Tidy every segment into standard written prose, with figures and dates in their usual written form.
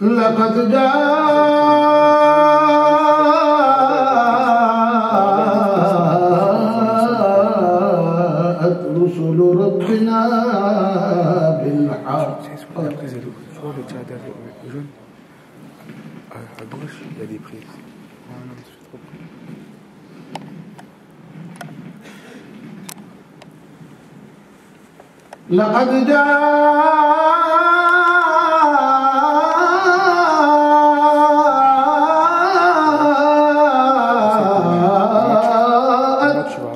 لقد جاءت رسل ربنا بالحق. لقد جاءت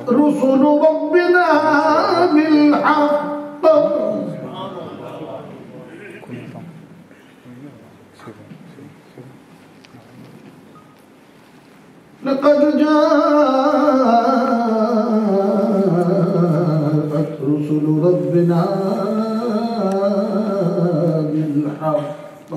رسل ربنا بالحق. لقد جاءت رسل ربنا بالحق.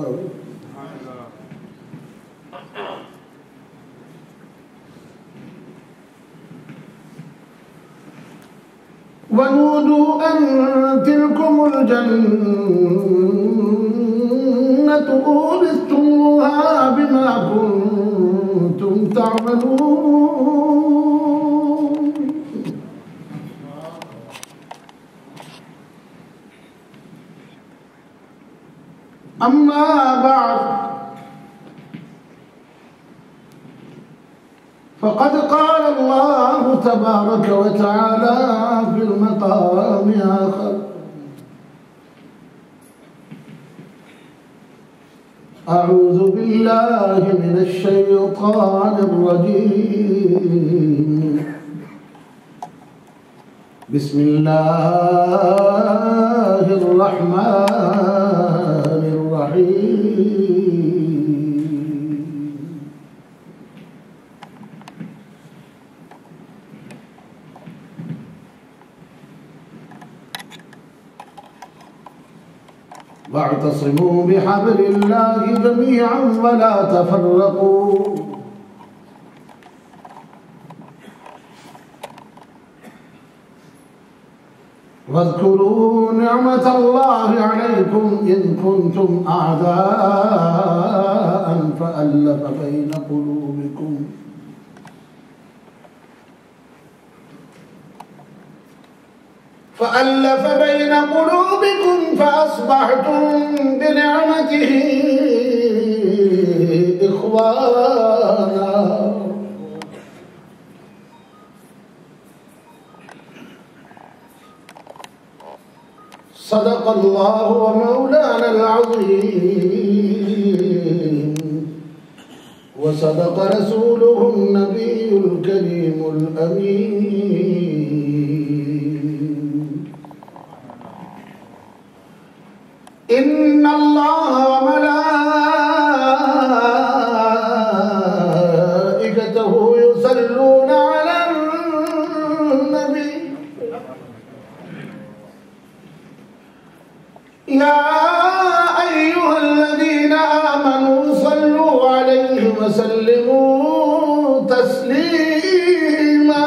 ونودوا أن تلكم الجنة أورثتموها بما كنتم تعملون. أما بعد فقد قال الله تبارك وتعالى في المقام آخر: أعوذ بالله من الشيطان الرجيم. بسم الله الرحمن الرحيم. واعتصموا بحبل الله جميعا ولا تفرقوا. واذكروا نعمة الله عليكم إذ كنتم أعداء فألف بين قلوبكم فأصبحتم بنعمته إخوانا. صدق الله ومولانا العظيم، وصدق رسوله النبي الكريم الأمين. إن الله وملائكته يصلون على النبي يا أيها الذين آمنوا صلوا عليه وسلموا تسليما.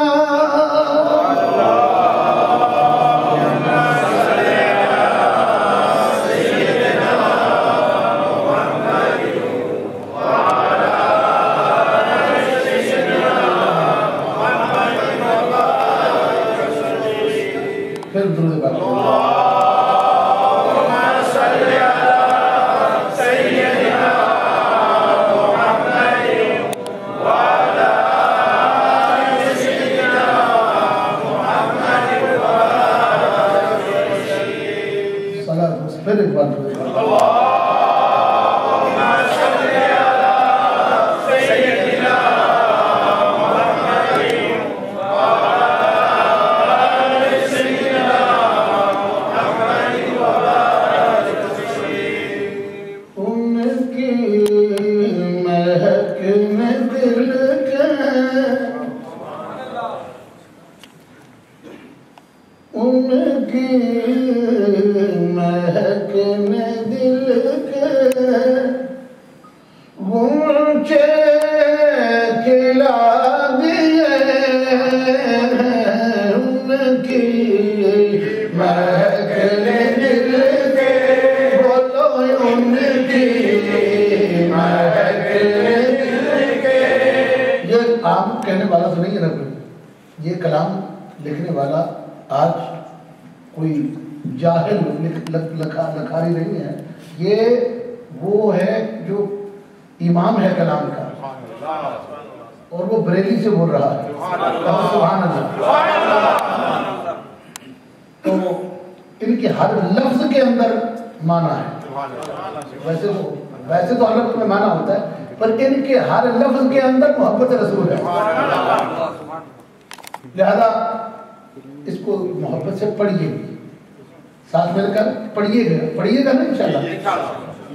یہ کلام لکھنے والا آج کوئی جاہل لکھاری نہیں ہے، یہ وہ ہے جو امام ہے کلام کا، اور وہ بریلی سے بول رہا ہے، سبحان اللہ۔ تو ان کے ہر لفظ کے اندر معنی ہے، ویسے تو ہر لفظ میں معنی ہوتا ہے، پر ان کے ہر لفظ کے اندر محبت رسول ہے، لہذا اس کو محبت سے پڑھیے، ساتھ مل کر پڑھیے گا نا انشاءاللہ،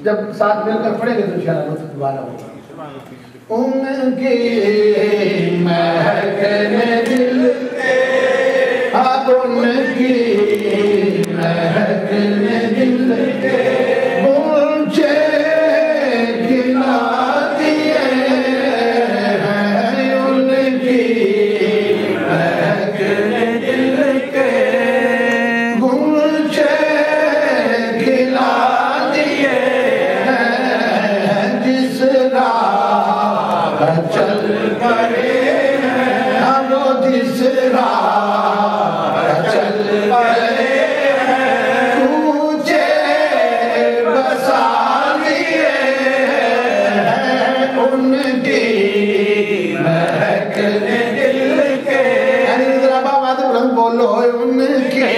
جب ساتھ مل کر پڑھیں گے تو انشاءاللہ لطف دوبارہ ہوگا۔ ان کی مہکنے دل ان کی مہکنے دل گنچے کھلا دیے ہیں، ان کی مہکنے دل کے گنچے کھلا دیے ہیں، جس راہ چل پڑے ہیں وہ، جس راہ چل پڑے ہیں کوچے بسا لیے ہیں، ان کی مہکنے دل کے، یعنی ذرا بات بلند بولو، ان کی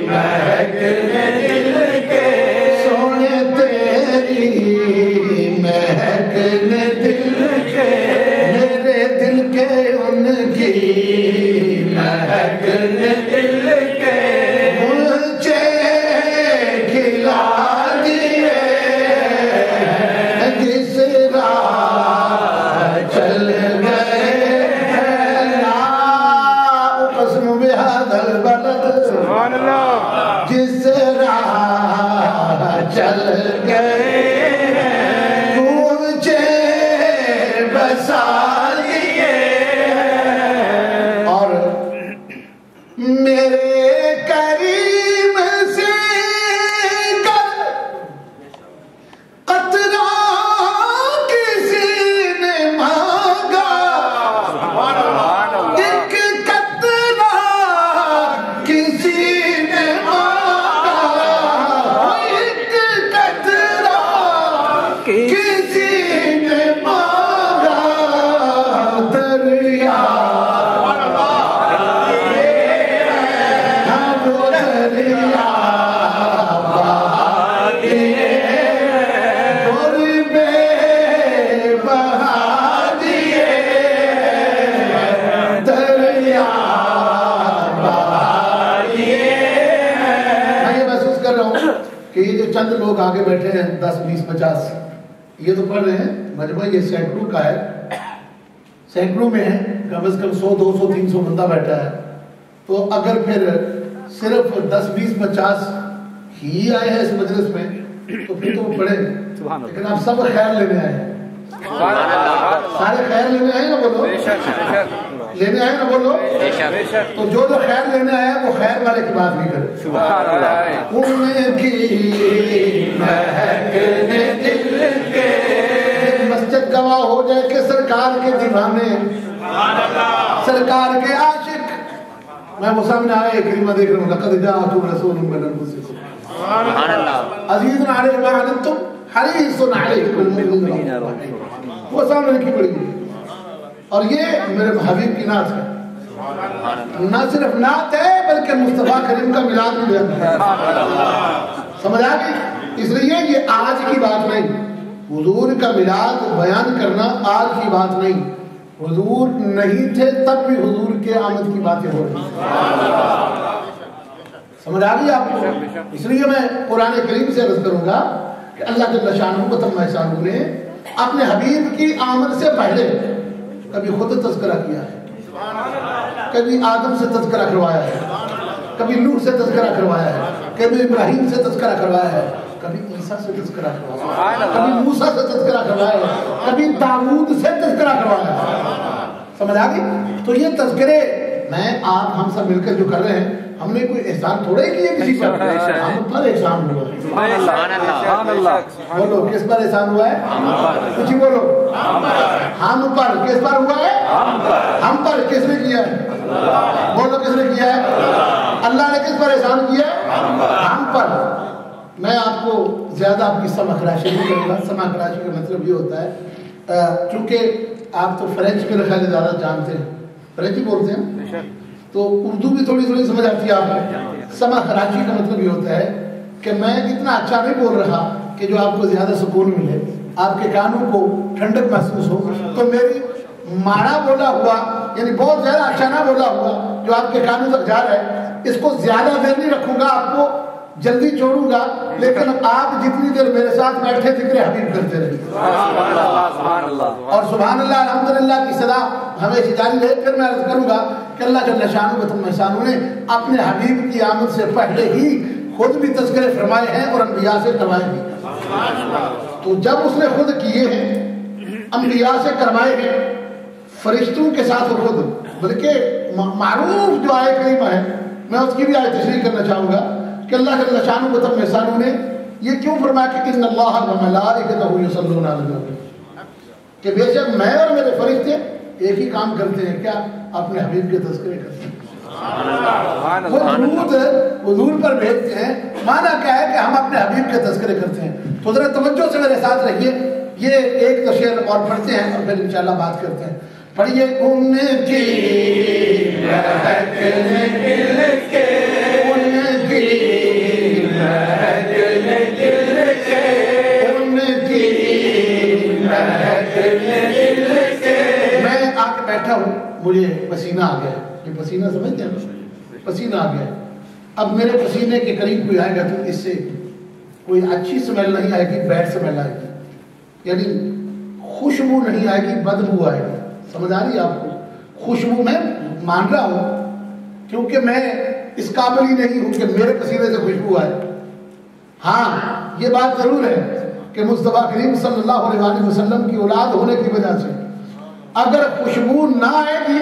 مہکنے دل کے، سونے تیری مہکنے دل کے، میرے دل کے، ان کی مہکنے دل کے گنچے کھلا دیے ہیں، جس راہ چل گئے ہیں، لا اقسم بہذا البلد، سبحان اللہ، جس راہ چل گئے ہیں گنچے بسا لیے ہیں، اور میرے کریم سے کر قطرہ کسی نے مانگا، ایک قطرہ کسی نے مانگا، ایک قطرہ کسی نے مانگا، دریا کہ یہ جو چند لوگ آگے بیٹھے ہیں 10 20 50 یہ تو پڑھ رہے ہیں، مجمع یہ سینکڑوں کا ہے، سینکڑوں میں ہے، کم از کم 100 200 300 بندہ بیٹھا ہے، تو اگر پھر صرف 10 20 50 ہی آئے ہیں اس مجلس میں تو پھر تو وہ پڑھیں، لیکن آپ سب خیر لینے آئے ہیں، سارے خیر لینے آئے نا، بولو لینے آئے نا، بولو، تو جو خیر لینے آئے وہ خیر والے کی بات نہیں کرے، ان کی مہکنے دل کے، مسجد گواہ ہو جائے کہ سرکار کے دیوانے، سرکار کے عاشق، میں وہ سامنے آئے کریمہ دیکھ رہا ہوں، لقد جاءکم رسول من انفسکم عزیز علیہ ما عنتم حریص علیکم بالمؤمنین رؤوف، وہ سامنے لکھی پڑی ہے، اور یہ میرے حبیب کی نعت ہے، نہ صرف نعت ہے بلکہ مصطفیٰ کریم کا میلاد بھی ہے، سمجھ آ گئی؟ اس لیے یہ آج کی بات نہیں، حضور کا میلاد بیان کرنا آج کی بات نہیں، حضور نہیں تھے تب بھی حضور کے آمد کی باتیں ہو رہی ہیں، سمجھ آ گئی آپ کو؟ اس لیے میں قرآن کریم سے عرض کروں گا کہ اللہ جل شانہ و تمام نے اپنے حبیب کی آمد سے پہلے کبھی خود تذکرہ کیا ہے، کبھی آدم سے تذکرہ کروایا ہے، کبھی نوح سے تذکرہ کروایا ہے، کبھی ابراہیم سے تذکرہ کروایا ہے، کبھی عیسیٰ سے تذکرہ کروایا ہے، کبھی موسیٰ سے تذکرہ کروایا ہے، کبھی داؤد سے تذکرہ کروایا ہے، سمجھ آ گئی؟ تو یہ تذکرے میں آپ ہم سب مل کر جو کر رہے ہیں ہم نے کوئی احسان تھوڑا ہی کیا کسی پر, ہم پر احسان ہوا ہے. سبحان اللہ. بولو کس پر احسان ہوا ہے؟ کچھ بولو. ہم پر. کس پر ہوا ہے؟ ہم پر. کس نے کیا ہے؟ بولو کس نے کیا ہے؟ اللہ نے کس پر احسان کیا ہے؟ ہم پر. میں آپ کو زیادہ آپ کی سمجھ راشی نہیں کروں گا. سمجھ راشی کا مطلب یہ ہوتا ہے چونکہ آپ تو فرینچ میرے خیال زیادہ جانتے ہیں, فرینچی بولتے ہیں تو اردو بھی تھوڑی تھوڑی سمجھ آتی ہے آپ کو. سمجھ راشی کا مطلب یہ ہوتا ہے کہ میں اتنا اچھا نہیں بول رہا کہ جو آپ کو زیادہ سکون ملے, آپ کے کانوں کو ٹھنڈک محسوس ہو, تو میری ماڑا بولا ہوا یعنی بہت زیادہ اچھا نہ بولا ہوا جو آپ کے کانوں تک جا رہا ہے اس کو زیادہ دیر نہیں رکھوں گا, آپ کو جلدی چھوڑوں گا, لیکن آپ جتنی دیر میرے ساتھ بیٹھے ذکر حبیب کرتے رہے. اور سبحان اللہ الحمدللہ کی صدا ہمیشہ جاری رہے. پھر میں عرض کروں گا کہ اللہ جل شانہ تم احسانوں نے اپنے حبیب کی آمد سے پہلے ہی خود بھی تذکرے فرمائے ہیں اور انبیاء سے کروائے ہیں. تو جب اس نے خود کیے ہیں, انبیاء سے کروائے ہیں, فرشتوں کے ساتھ خود, بلکہ معروف جو آیت کریمہ ہے میں اس کی بھی آیت تشریح کرنا چاہوں گا کہ اللہ جل شانہ و تم احسانوں نے یہ کیوں فرمایا کہ ان اللہ و ملائکتہ یصلون علی النبی, کہ بے شک میں اور میرے فرشتے ایک ہی کام کرتے ہیں, کیا اپنے حبیب کے تذکرے کرتے ہیں. وہ درود حضور پر بھیجتے ہیں, معنی کیا ہے کہ ہم اپنے حبیب کے تذکرے کرتے ہیں. تو ذرا توجہ سے میرے ساتھ رہیے, یہ ایک دو شعر اور پڑھتے ہیں اور پھر انشاءاللہ بات کرتے ہیں. پڑھیے. ان کی میں آ کے بیٹھا ہوں, مجھے پسینہ آ گیا. یہ پسینہ سمجھتے ہیں, پسینہ آ گیا. اب میرے پسینے کے قریب کوئی آئے گا تو اس سے کوئی اچھی سمیل نہیں آئے گی, بیڈ سمیل آئے گی, یعنی خوشبو نہیں آئے گی, بدبو آئے گی. سمجھ آ رہی ہے آپ کو؟ خوشبو میں مان رہا ہوں کیونکہ میں اس قابل ہی نہیں ہوں کہ میرے پسینے سے خوشبو آئے. ہاں یہ بات ضرور ہے کہ مصطفیٰ کریم صلی اللہ علیہ وسلم کی اولاد ہونے کی وجہ سے اگر خوشبو نہ آئے گی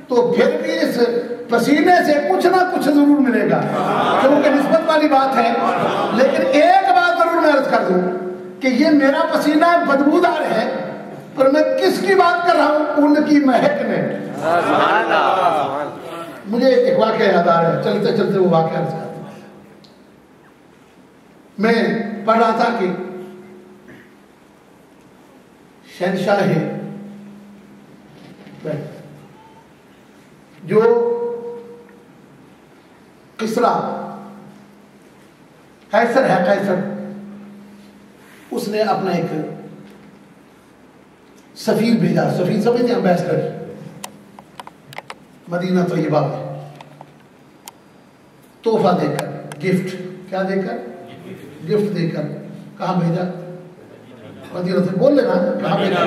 تو پھر بھی اس پسینے سے کچھ نہ کچھ ضرور ملے گا, کیونکہ نسبت والی بات ہے. لیکن ایک بات ضرور میں عرض کر دوں کہ یہ میرا پسینہ بدبودار ہے, پر میں کس کی بات کر رہا ہوں؟ ان کی مہک میں. مجھے ایک واقعہ یاد آ رہا ہے, چلتے چلتے وہ واقعہ عرض کرتا ہوں. میں پڑھ رہا تھا کہ شہنشاہ جو کسرا قیصر ہے, قیصر, اس نے اپنا ایک سفیر بھیجا. سفیر سمجھتے ہیں امبیسڈر, مدینہ طیبہ میں تحفہ دے کر, گفٹ, کیا دے کر؟ گفٹ دے کر. کہاں بھیجا؟ مدینہ طیبہ. بول لینا کہاں بھیجا.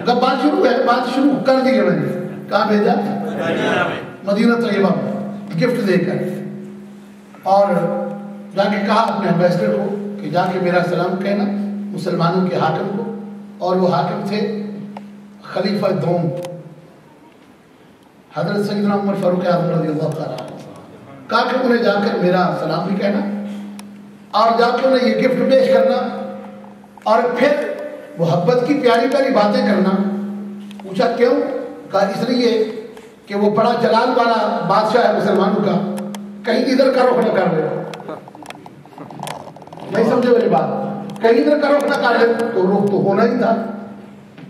جب بات شروع ہے, بات شروع کر دی ہے میں نے. کہاں بھیجا؟ مدینہ طیبہ میں, گفٹ دے کر. اور جا کے کہا اپنے امبیسڈر کو کہ جا کے میرا سلام کہنا مسلمانوں کے حاکم کو. اور وہ حاکم تھے خلیفہ دوم حضرت سیدنا عمر فاروق اعظم رضی اللہ تعالیٰ. کہا کہ انہیں جا کر میرا سلام بھی کہنا اور جا کے انہیں یہ گفٹ پیش کرنا اور پھر محبت کی پیاری پیاری باتیں کرنا. پوچھا کیوں؟ کہا اس لیے کہ وہ بڑا جلال والا بادشاہ ہے مسلمانوں کا, کہیں ادھر کا رخ نہ کر لے. نہیں سمجھے میری بات؟ کہیں ادھر کا رخ نہ کر لے. تو رخ تو ہونا ہی تھا,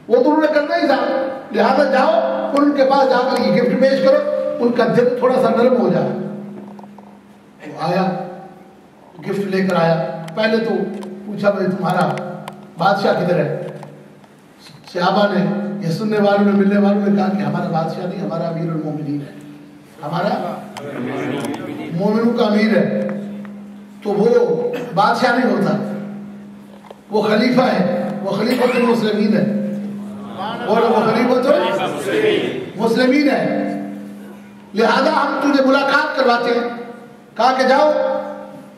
وہ تو انہوں نے کرنا ہی تھا. لہذا جاؤ ان کے پاس جا کر یہ گفٹ پیش کرو, ان کا دل تھوڑا سا نرم ہو جائے. وہ آیا, گفٹ لے کر آیا. پہلے تو پوچھا بھائی تمہارا بادشاہ کدھر ہے؟ صحابہ نے, یہ سننے والوں نے, ملنے والوں نے کہا کہ ہمارا بادشاہ نہیں, ہمارا امیر المومنین ہے, ہمارا مومنوں کا امیر ہے. تو وہ بادشاہ نہیں ہوتا, وہ خلیفہ ہے, وہ خلیفۃ المسلمین ہے. اور وہ خلیفۃ المسلمین ہے. لہذا ہم تجھے ملاقات کرواتے ہیں. کہا کہ جاؤ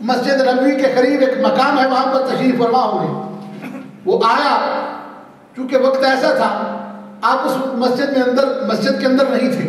مسجد نبوی کے قریب ایک مقام ہے, وہاں پر تشریف فرما ہوگے. وہ آیا, چونکہ وقت ایسا تھا آپ اس مسجد کے اندر نہیں تھے,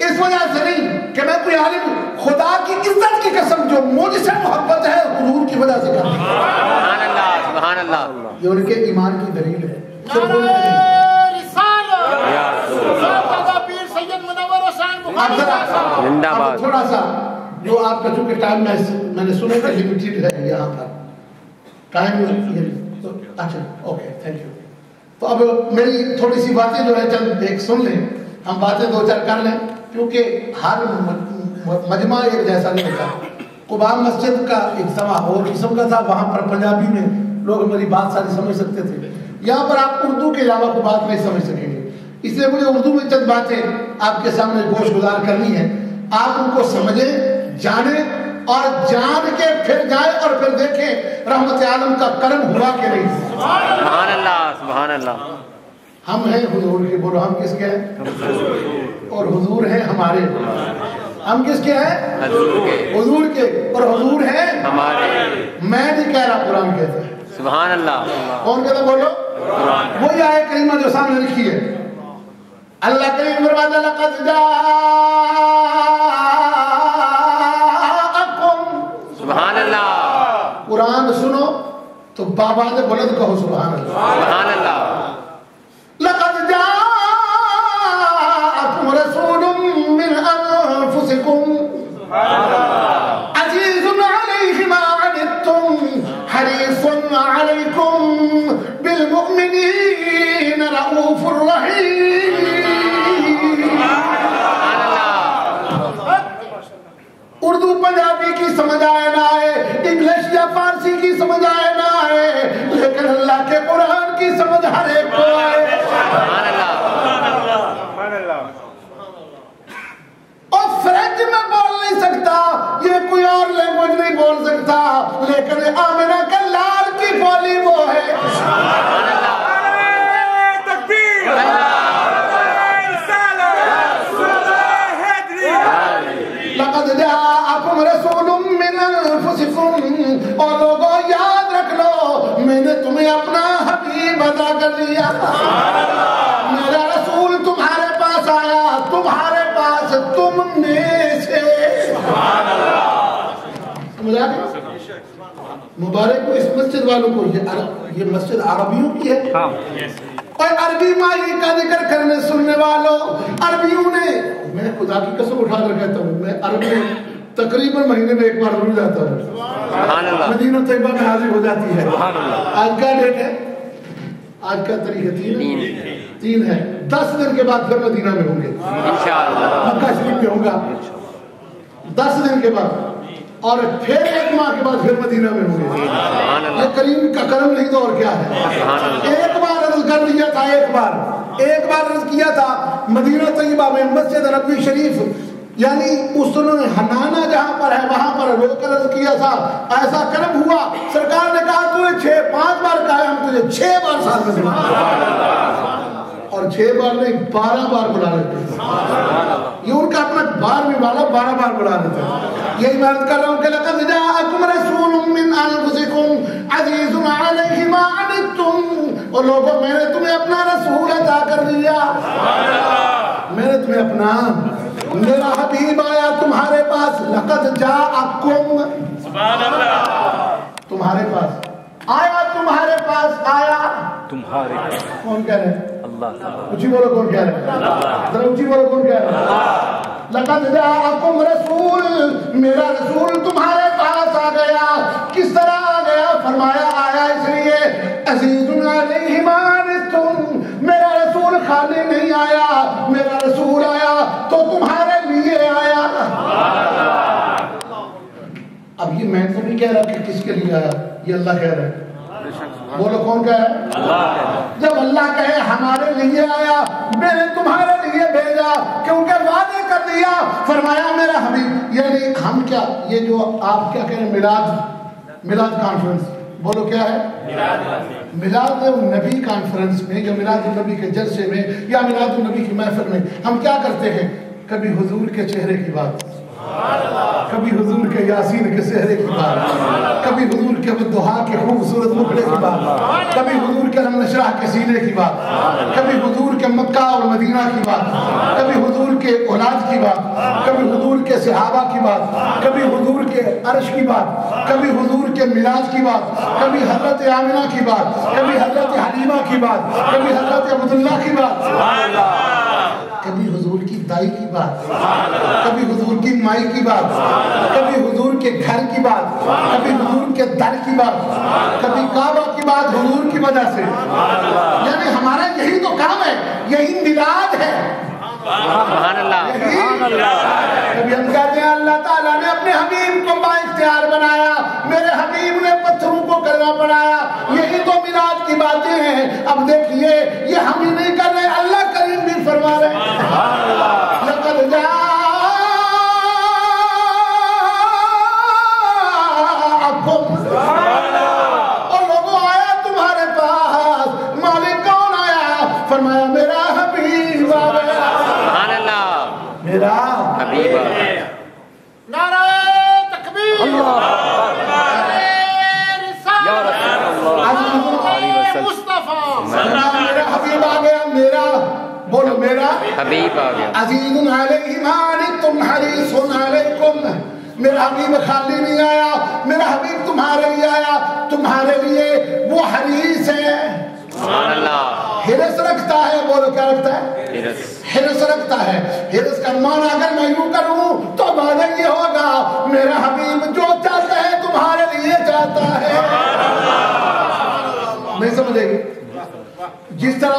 اس وجہ سے نہیں کہ میں کوئی عالم ہوں، خدا کی عزت کی قسم جو مجھ سے محبت ہے حضور کی وجہ سے کرتا ہے۔ سبحان اللہ سبحان اللہ، یہ ان کے ایمان کی دلیل ہے۔ زندہ باد۔ تھوڑا سا جو آپ کا چونکہ ٹائم میں نے سنا کہ لمیٹڈ ہے یہاں پر ٹائم، اچھا اوکے تھینک یو۔ تو اب میری تھوڑی سی باتیں جو ہے چند ایک سن لیں، ہم باتیں دو چار کر لیں، کیونکہ ہر مجمع ایک جیسا نہیں ہوتا۔ قباء مسجد کا اجتماع اور قسم کا تھا، وہاں پر پنجابی میں لوگ میری بات ساری سمجھ سکتے تھے، یہاں پر آپ اردو کے علاوہ کوئی بات نہیں سمجھ سکیں گے، اس لیے مجھے اردو میں چند باتیں آپ کے سامنے گوش گزار کرنی ہے، آپ ان کو سمجھیں، جانیں اور جان کے پھر جائیں اور پھر دیکھیں رحمت عالم کا کرم ہوا کہ نہیں۔ سبحان اللہ سبحان اللہ۔ ہم ہیں حضور کے، بولو ہم کس کے ہیں؟ اور حضور ہیں ہمارے۔ ہم کس کے ہیں؟ حضور کے، اور حضور ہیں ہمارے۔ میں نہیں کہہ رہا، قرآن کہتا ہے۔ سبحان اللہ۔ کون کہتا بولو؟ وہی آیت کریمہ جو سامنے لکھی ہے، اللہ کریم فرماتا لقد جاءکم۔ سبحان اللہ۔ قرآن سنو تو بابا نے بلند کہو سبحان اللہ۔ سبحان اللہ۔ لقد جاءکم رسول من انفسکم عزیز علیہ ما عنتم حریص علیکم بالمؤمنین رؤوف الرحیم۔ اردو پنجابی کی سمجھ آئے نہ آئے، انگلش یا فارسی کی سمجھ آئے نہ آئے، لیکن اللہ کے قرآن کی سمجھ ہر ایک کو آئے۔ اور فرینچ میں بول نہیں سکتا، یہ کوئی اور لینگویج نہیں بول سکتا، لیکن آمنہ کے لال کی بولی وہ ہے۔ لقد جاءکم رسول من انفسکم، اور لوگوں یاد رکھ لو میں نے تمہیں اپنا حبیب عطا کر دیا۔ میرا رسول تمہارے پاس آیا، تمہارے پاس تم میں سے۔ سمجھا؟ مبارک کو اس مسجد والوں کو، یہ مسجد عربیوں کی ہے، اور عربی مائی کا ذکر کرنے سننے والوں، عربیوں نے، میں خدا کی قسم اٹھا کر کہتا ہوں، میں عربی تقریباً مہینے میں ایک بار ضرور جاتا ہوں، مدینہ طیبہ میں حاضر ہو جاتی ہے۔ آج کا ڈیٹ ہے، آج کا تاریخ ہے 3 ہے، 10 دن کے بعد پھر مدینہ میں ہوں گے انشاءاللہ، مکہ شریف میں ہوگا 10 دن کے بعد، اور پھر 1 ماہ کے بعد پھر مدینہ میں ہوں گے۔ یہ کریم کا کرم نہیں تو اور کیا ہے۔ ایک بار عرض کر لیا تھا، ایک بار عرض کیا تھا مدینہ طیبہ میں مسجد نبوی شریف، یعنی اس نے ہنانا جہاں پر ہے وہاں پر رو کر عرض کیا تھا، ایسا کرم ہوا سرکار نے کہا تو نے 5 بار کہا ہے، ہم تجھے 6 بار سال میں دیں، اور 6 بار نہیں 12 بار بلا لیتے ہیں۔ یہ ان کا اپنا 12ویں والا 12 بار بلا لیتے ہیں۔ یہی میں عرض کر رہا ہوں کہ لقد جاءکم رسول من انفسکم عزیز علیہ ما عنتم، اور لوگوں میں نے تمہیں اپنا رسول عطا کر دیا، میں نے تمہیں اپنا، میرا حبیب آیا تمہارے پاس، لقد جاءکم، سبحان اللہ، تمہارے پاس آیا، تمہارے پاس آیا، تمہارے پاس، کون کہہ رہے ہیں؟ اللہ تعالیٰ، اونچی بولو کون کہہ رہے ہیں؟ ذرا اونچی بولو کون کہہ رہے ہیں؟ لقد جاءکم رسول، میرا رسول تمہارے پاس آ گیا۔ کس طرح آ گیا؟ فرمایا آیا اس لیے عزیز علیہ ما عنتم، میرا رسول خالی نہیں آیا، میرا رسول آیا تو تمہارے لیے آیا۔ اب یہ میں تو نہیں کہہ رہا کہ کس کے لیے آیا، یہ اللہ کہہ رہا ہے، بولو کون کہہ رہا ہے؟ جب اللہ کہے ہمارے لیے آیا، میں نے تمہارے لیے بھیجا، کیونکہ وعدے کر دیا، فرمایا میرا حبیب، یعنی ہم کیا، یہ جو آپ کیا کہہ رہے ہیں میلاد کانفرنس، بولو کیا ہے؟ میلاد النبی کانفرنس میں یا میلاد النبی کے جلسے میں یا میلاد النبی کی محفل میں ہم کیا کرتے ہیں؟ کبھی حضور کے چہرے کی بات، کبھی حضور کے یاسین کے سہرے کی بات، کبھی حضور کے والضحا کے خوبصورت مکھڑے کی بات، کبھی حضور کے علم نشرح کے سینے کی بات، کبھی حضور کے مکہ اور مدینہ کی بات، کبھی حضور کے اولاد کی بات، کبھی حضور کے صحابہ کی بات، کبھی حضور کے عرش کی بات، کبھی حضور کے میراج کی بات، کبھی حضرت آمنہ کی بات، کبھی حضرت حلیمہ کی بات، کبھی حضرت عبداللہ کی بات، کبھی حضور کی دائی کی بات، کبھی حضور کی مائی کی بات، کبھی حضور کے گھر کی بات، کبھی حضور کے در کی بات، کبھی کعبہ کی بات حضور کی وجہ سے. یعنی ہمارا یہی تو کام ہے، یہی میلاد ہے. سبحان اللہ. کبھی ہم کہتے ہیں اللہ تعالیٰ نے اپنے حبیب کو بااختیار بنایا، میرے حبیب نے پتھروں کو کلمہ پڑھایا، یہی تو میلاد کی باتیں ہیں. اب دیکھیے یہ ہم ہی نہیں کر رہے، اللہ کریم بھی فرما رہے ہیں. لقد جاءکم، اور لوگوں آیا تمہارے پاس، مالک کون آیا؟ فرمایا میرا حبیب آیا، میرا حبیب. نعرہ تکبیر، نعرہ رسالت، مصطفیٰ. میرا حبیب آ گیا، میرا بولو میرا حبیب آ گیا. عزیز علیہ ما عنتم حریص علیکم. میرا حبیب خالی نہیں آیا، میرا حبیب تمہارے لیے آیا، تمہارے لیے وہ حریص ہے. سبحان اللہ. حرص رکھتا ہے. بولو کیا رکھتا ہے؟ حرص رکھتا ہے. حرص کا معنی اگر میں یوں کروں تو معنی یہ ہوگا میرا حبیب جو چاہتا ہے تمہارے لیے چاہتا ہے. نہیں سمجھے گی؟ جس طرح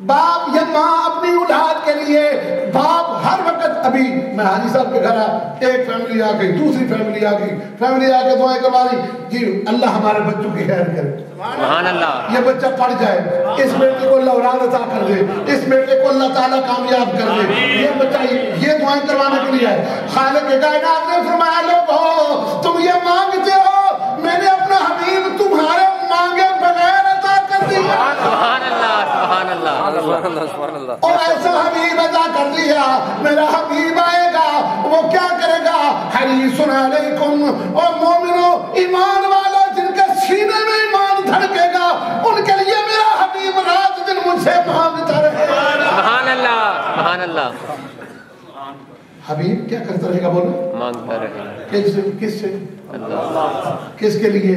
باپ یا ماں اپنی اولاد کے لیے، باپ ہر وقت، ابھی میں حاجی صاحب کے گھر ایک فیملی آ گئی، دوسری فیملی آ گئی، فیملی آ کے دعائیں کروا رہی، جی اللہ ہمارے بچوں کی خیر کرے، سبحان اللہ. یہ بچہ پڑھ جائے، اس بیٹے کو اللہ اولاد عطا کر دے، اس بیٹے کو اللہ تعالیٰ کامیاب کر دے. یہ بچہ یہ دعائیں کروانے کے لیے ہے. خالق کائنات نے فرمایا لوگوں تم یہ مانگتے ہو، میں نے اپنا حبیب تمہارے مانگے بغیر عطا کر دیا. سبحان اللہ. سبحان اللہ. اور ایسا حبیب عطا کر دیا. میرا حبیب آئے گا، وہ کیا کرے گا؟ حریص علیکم. اور مومنو، ایمان والا جن کے سینے میں ایمان دھڑکے گا ان کے لیے میرا حبیب رات دن مجھ سے مانگتا رہے گا. سبحان اللہ. سبحان اللہ. حبیب کیا کرتا رہے گا؟ بولو مانگتا رہے گا. کس سے؟ اللہ. کس کے لیے؟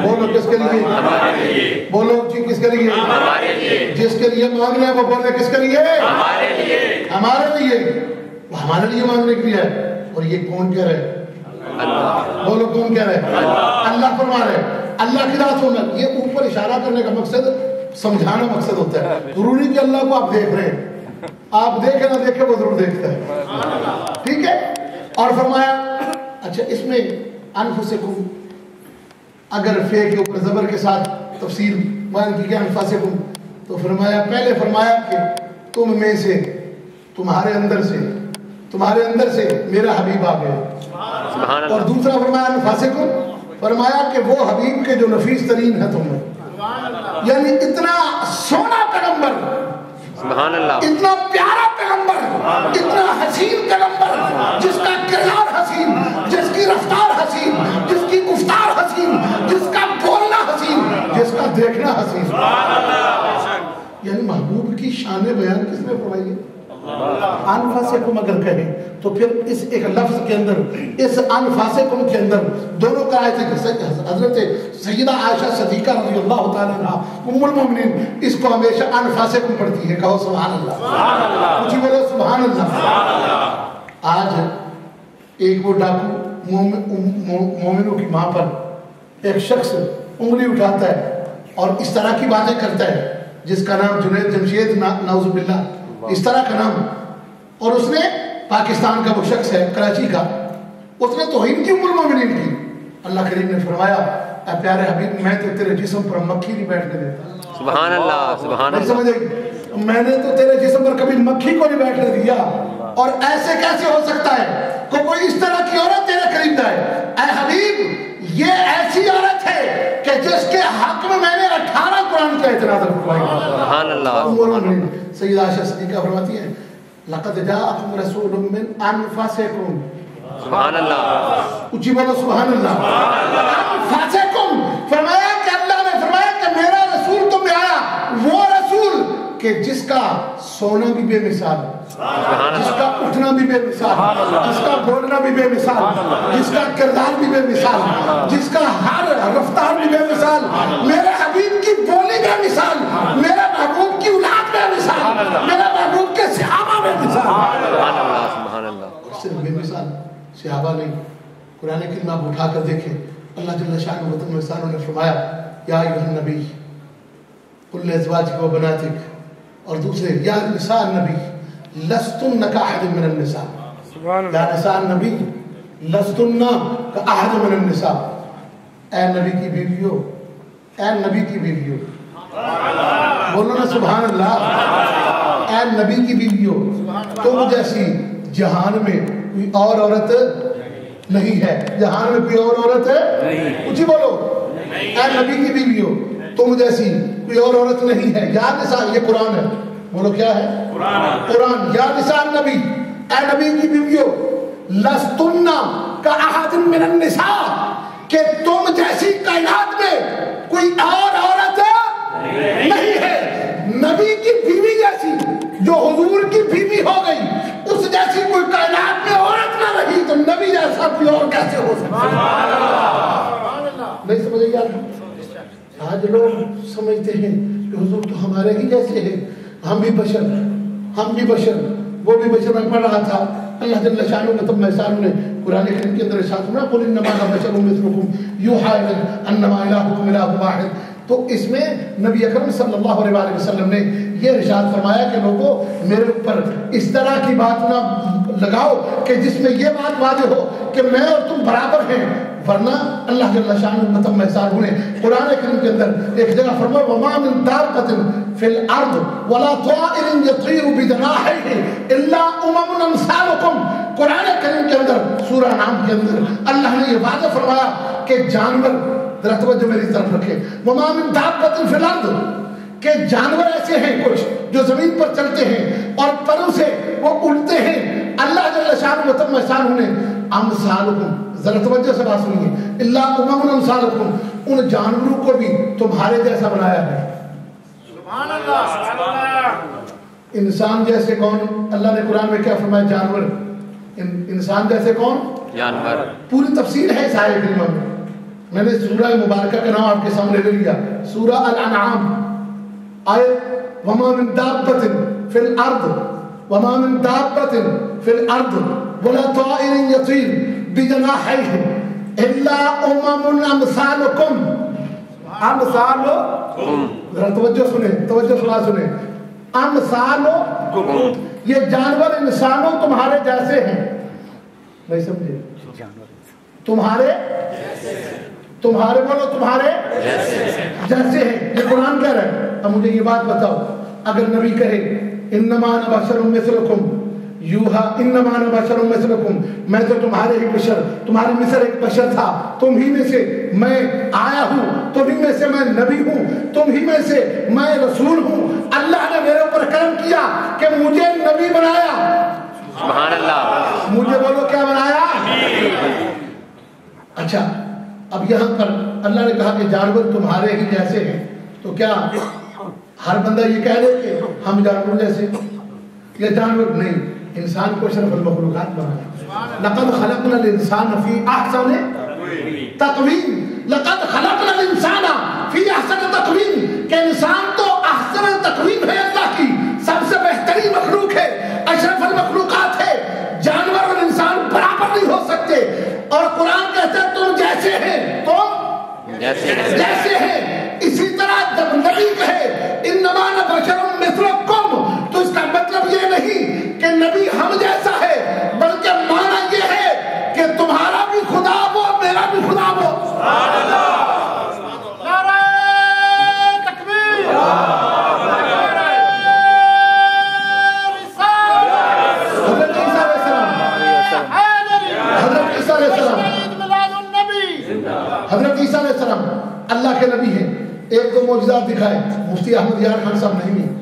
بولو کس کے لیے؟ ہمارے لیے. بولو جی کس کے لیے؟ ہمارے لیے. جس کے لیے مانگنا ہے وہ بولے کس کے لیے؟ ہمارے لیے. ہمارے لیے. وہ ہمارے لیے مانگنے کے لیے ہے. اور یہ کون کہہ رہے؟ اللہ. بولو کون کہہ رہے؟ اللہ فرما رہے. اللہ کی ذات ہونا. یہ اوپر اشارہ کرنے کا مقصد سمجھانا مقصد ہوتا ہے. ضروری کہ اللہ کو آپ دیکھ رہے ہیں، آپ دیکھیں نہ دیکھیں وہ ضرور دیکھتا ہے. ٹھیک ہے. اور فرمایا اچھا اس میں انفسکم، اگر فے کے اوپر زبر کے ساتھ تفسیر بیان کی گیا انفسکم، تو فرمایا پہلے فرمایا کہ تم میں سے، تمہارے اندر سے میرا حبیب آ گیا. سبحان اور اللہ. دوسرا فرمایا انفسکم، فرمایا کہ وہ حبیب کے جو نفیس ترین ہے تم میں. یعنی اتنا سونا پیغمبر، سبحان اللہ. اتنا پیارا پیغمبر، اتنا حسین پیغمبر، جس کا کردار حسین، جس کی رفتار حسین، جس کی گفتار حسین، جس کا بولنا حسین، جس کا دیکھنا حسین. یعنی محبوب کی شان بیان کس نے فرمائی ہے؟ انفاسکم اگر کہیں تو پھر اس ایک لفظ کے اندر، اس انفاسکم کے اندر دونوں کا آیت ہے. حضرت سیدہ عائشہ صدیقہ رضی اللہ تعالیٰ عنہ ام المومنین اس کو ہمیشہ انفاسکم پڑھتی ہے. کہو سبحان اللہ. کچھ بولو سبحان اللہ. آج ایک وہ ڈاکو مومنوں کی ماں پر ایک شخص انگلی اٹھاتا ہے اور اس طرح کی باتیں کرتا ہے جس کا نام جنید جمشید نعوذ باللہ، اس طرح کا نام. اور اس نے پاکستان کا وہ شخص ہے کراچی کا، اس نے توہین کی ام المومنین کی. اللہ کریم نے فرمایا اے پیارے حبیب میں تو تیرے جسم پر مکھی نہیں بیٹھنے دیتا. سبحان اللہ. سبحان نہیں اللہ. سمجھے؟ میں نے تو تیرے جسم پر کبھی مکھی کو نہیں بیٹھنے دیا. اور ایسے کیسے ہو سکتا ہے کہ کوئی اس طرح کی عورت تیرے قریب جائے؟ اے حبیب یہ ایسی عورت ہے کہ جس کے حق میں میں نے 18 قرآن کا اعتراض فرمایا. سبحان اللہ. سیدہ عائشہ صدیقہ فرماتی ہیں لقد جاءكم رسول من انفسكم سبحان اللہ اچھی بولو سبحان اللہ انفسکم فرمایا کہ اللہ نے فرمایا کہ میرا رسول تم میں آیا وہ رسول کہ جس کا سونا بھی بے مثال جس کا اٹھنا بھی بے مثال جس کا بولنا بھی بے مثال جس کا کردار بھی بے مثال جس کا ہر رفتار بھی بے مثال میرے حبیب کی بولی بے مثال میرے محبوب کی اولاد بے مثال میرے محبوب کے صحابہ بے مثال سبحان اللہ سبحان اللہ صرف بے مثال صحابہ نہیں قرآن کریم آپ اٹھا کر دیکھیں اللہ جل شانہ و تعالی نے فرمایا یا ایھا النبی قل لازواجک و بناتک اور دوسرے یا نساء النبی لستن کاحد من النساء یا نساء النبی لستن کاحد من النساء اے نبی کی بیویوں اے نبی کی بیویوں بولو نا سبحان اللہ اے نبی کی بیویوں تم جیسی جہان میں کوئی اور عورت نہیں ہے جہان میں کوئی اور عورت ہے کچھ ہی بولو اے نبی کی بیویوں تم جیسی کوئی اور عورت نہیں ہے یا نساء یہ قرآن ہے بولو کیا ہے قرآن یا نساء النبی اے نبی کی بیویوں لستن کاحد من النساء کہ تم جیسی کائنات میں کوئی اور عورت نہیں ہے نبی کی بیوی جیسی جو حضور کی بیوی ہو گئی اس جیسی کوئی کائنات میں عورت نہ رہی تو نبی جیسا کوئی اور کیسے ہو سکتا نہیں سمجھے یار آج لوگ سمجھتے ہیں کہ حضور تو ہمارے ہی جیسے ہیں ہم بھی بشر وہ بھی بشر میں پڑھ رہا تھا اللہ جل شانہ نے تب احسان نے قرآن کریم کے اندر ارشاد فرمایا قل انما انا بشر مثلکم یوحی الی انما الہکم الہ واحد تو اس میں نبی اکرم صلی اللہ علیہ وسلم نے یہ ارشاد فرمایا کہ لوگوں میرے اوپر اس طرح کی بات نہ لگاؤ کہ جس میں یہ بات واضح ہو کہ میں اور تم برابر ہیں ورنہ اللہ جل شانہ متم احسان نے قرآن کریم کے اندر ایک جگہ فرمایا وما من دابۃ فی الارض ولا طائر یطیر بجناحیہ الا امم امثالکم قرآن کریم کے اندر سورہ انعام کے اندر اللہ نے یہ واضح فرمایا کہ جانور ذرا توجہ میری طرف رکھیں وما من دابۃ فی الارض کہ جانور ایسے ہیں کچھ جو زمین پر چلتے ہیں اور پروں سے وہ اڑتے ہیں اللہ جل شانہ و تعالی احسان نے امثالکم ذرا توجہ سے بات سنیے الا امم امثالکم ان جانوروں کو بھی تمہارے جیسا بنایا ہے سبحان اللہ انسان جیسے کون اللہ نے قرآن میں کیا فرمایا جانور انسان جیسے کون جانور پوری تفسیر ہے اس آیت کریمہ میں نے سورہ مبارکہ کا نام آپ کے سامنے لے لیا سورہ الانعام آیت وما من دابۃ فی الارض وما من دابۃ فی الارض ولا طائر یطیر بجناحیہ الا امم امثالکم امثالکم ذرا توجہ سنیں امثالکم یہ جانور انسانوں تمہارے جیسے ہیں نہیں سمجھے تمہارے بولو تمہارے جیسے ہیں یہ قرآن کہہ رہا ہے اب مجھے یہ بات بتاؤ اگر نبی کہے انما انا بشر مثلکم یوحا انما انا بشر مثلکم میں تو تمہارے ہی بشر تمہارے مثل ایک بشر تھا تم ہی میں سے میں آیا ہوں تم ہی میں سے میں نبی ہوں تم ہی میں سے میں رسول ہوں اللہ نے میرے اوپر کرم کیا کہ مجھے نبی بنایا سبحان اللہ مجھے بولو کیا بنایا اچھا اب یہاں پر اللہ نے کہا کہ جانور تمہارے ہی جیسے ہیں تو کیا ہر بندہ یہ کہہ دے کہ ہم جانور جیسے یہ جانور نہیں انسان کو اشرف المخلوقات بنایا لقد خلقنا الانسان فی احسن تقویم لقد خلقنا الانسان فی احسن تقویم کہ انسان تو احسن تقویم ہے اللہ کی سب سے بہترین مخلوق ہے اشرف المخلوقات ہے جانور اور انسان برابر نہیں ہو سکتے اور قرآن کہتا ہے تم جیسے ہیں تم جیسے ہیں اسی طرح جب نبی کہے انما انا بشر مثلکم تو اس کا مطلب یہ نہیں کہ نبی ہم جیسا ہے بلکہ معنی یہ ہے کہ تمہارا بھی خدا ہو میرا بھی خدا ہو سبحان اللہ نعرہ تکبیر نعرہ رسالت حضرت عیسیٰ علیہ السلام حضرت عیسیٰ علیہ السلام میلاد النبی حضرت عیسیٰ علیہ السلام اللہ کے نبی ہیں ایک دو معجزات دکھائے مفتی احمد یار خان صاحب نہیں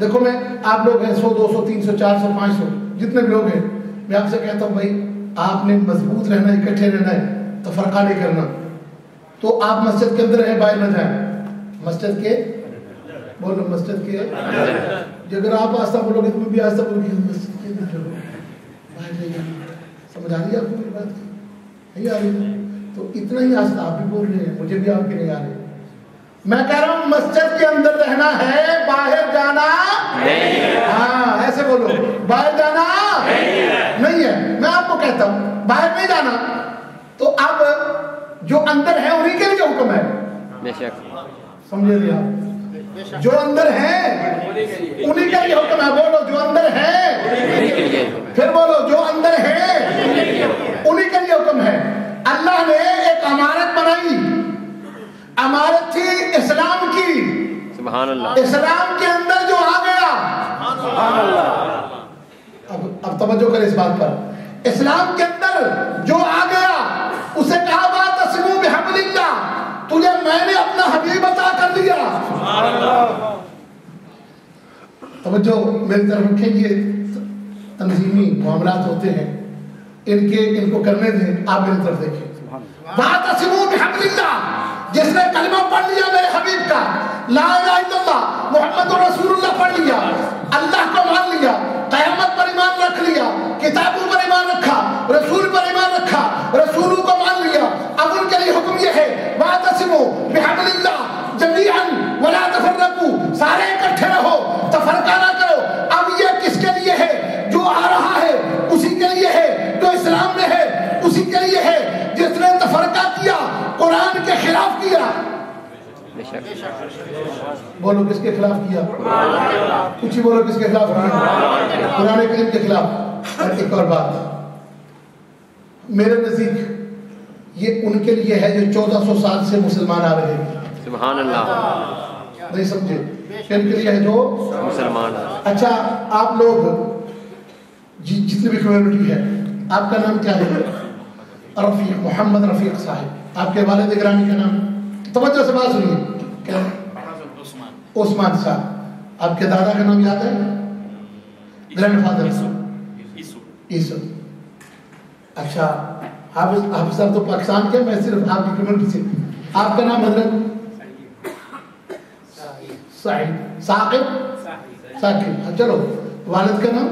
دیکھو میں آپ لوگ ہیں 100 200 300 400 500 جتنے بھی لوگ ہیں، میں آپ سے کہتا ہوں بھائی آپ نے مضبوط رہنا، اکٹھے رہنا ہے، تفرقہ نہیں کرنا. تو آپ مسجد کے اندر رہیں، باہر نہ جائیں. مسجد کے بولو، مسجد کے اگر آپ آستہ بولو گے تمہیں بھی آستہ بولو گے مسجد کے اندر رہو، باہر نہیں جانا. سمجھ آ رہی ہے آپ کو میری بات کی؟ نہیں آ رہی؟ تو اتنا ہی آستہ آپ بھی بول رہے ہیں، مجھے بھی آپ کی نہیں آ رہی. میں کہہ رہا ہوں مسجد کے اندر رہنا ہے، باہر جانا نہیں. ہاں ایسے بولو، باہر جانا نہیں ہے. میں آپ کو کہتا ہوں باہر نہیں جانا، تو اب جو اندر ہے انہیں کے لیے حکم ہے. بے شک سمجھے نہیں آپ؟ جو اندر ہیں انہیں کے لیے حکم ہے. بولو جو اندر ہیں، پھر بولو جو اندر ہیں انہیں کے لیے حکم ہے. اللہ نے ایک عمارت بنائی، عمارت تھی اسلام کی. سبحان اللہ. اسلام کے اندر جو آ گیا، اب توجہ کریں اس بات پر، اسلام کے اندر جو آ گیا اسے کہا واعتصموا بحبل اللہ، تجھے میں نے اپنا حبیب عطا کر دیا. توجہ میری طرف رکھیں. یہ تنظیمی معاملات ہوتے ہیں، ان کو کرنے دیں. آپ میری طرف دیکھیں. واعتصموا بحبل اللہ، جس نے کلمہ پڑھ لیا میرے حبیب کا، لا الہ الا اللہ محمد رسول اللہ پڑھ لیا، اللہ کو مان لیا، قیامت پر ایمان رکھ لیا، کتابوں پر ایمان رکھا، رسول پر ایمان رکھا، رسولوں کو مان لیا. اب ان کے لیے حکم یہ ہے واعتصموا بحبل اللہ جميعا ولا تفرقوا، سارے اکٹھے رہو، تفرقہ نہ کرو. اب یہ کس کے لیے ہے؟ جو آ رہا ہے اسی کے لیے ہے، جو اسلام میں ہے اسی کے لیے ہے. جس نے تفرقہ کیا، قرآن کے خلاف کیا. بولو کس کے خلاف کیا؟ کچھ ہی بولو کس کے خلاف کیا؟ قرآن کریم کے خلاف. اور ایک اور بات میرے نزدیک یہ ان کے لیے ہے جو 1400 سال سے مسلمان آ رہے ہیں. سبحان اللہ. نہیں سمجھے؟ ان کے لیے ہے جو مسلمان. اچھا آپ لوگ جتنی بھی کمیونٹی ہے، آپ کا نام کیا ہے؟ رفیق، محمد رفیق صاحب. آپ کے والد گرامی کا نام؟ توجہ سے بات سنیے. کیا؟ عثمان صاحب. آپ کے دادا کا نام یاد ہے؟ گرینڈ فادر یوسف. اچھا حافظ صاحب تو پاکستان کے، میں صرف آپ کی کمیونٹی سے. آپ کا نام حضرت سعید، ثاقب، ثاقب. چلو والد کا نام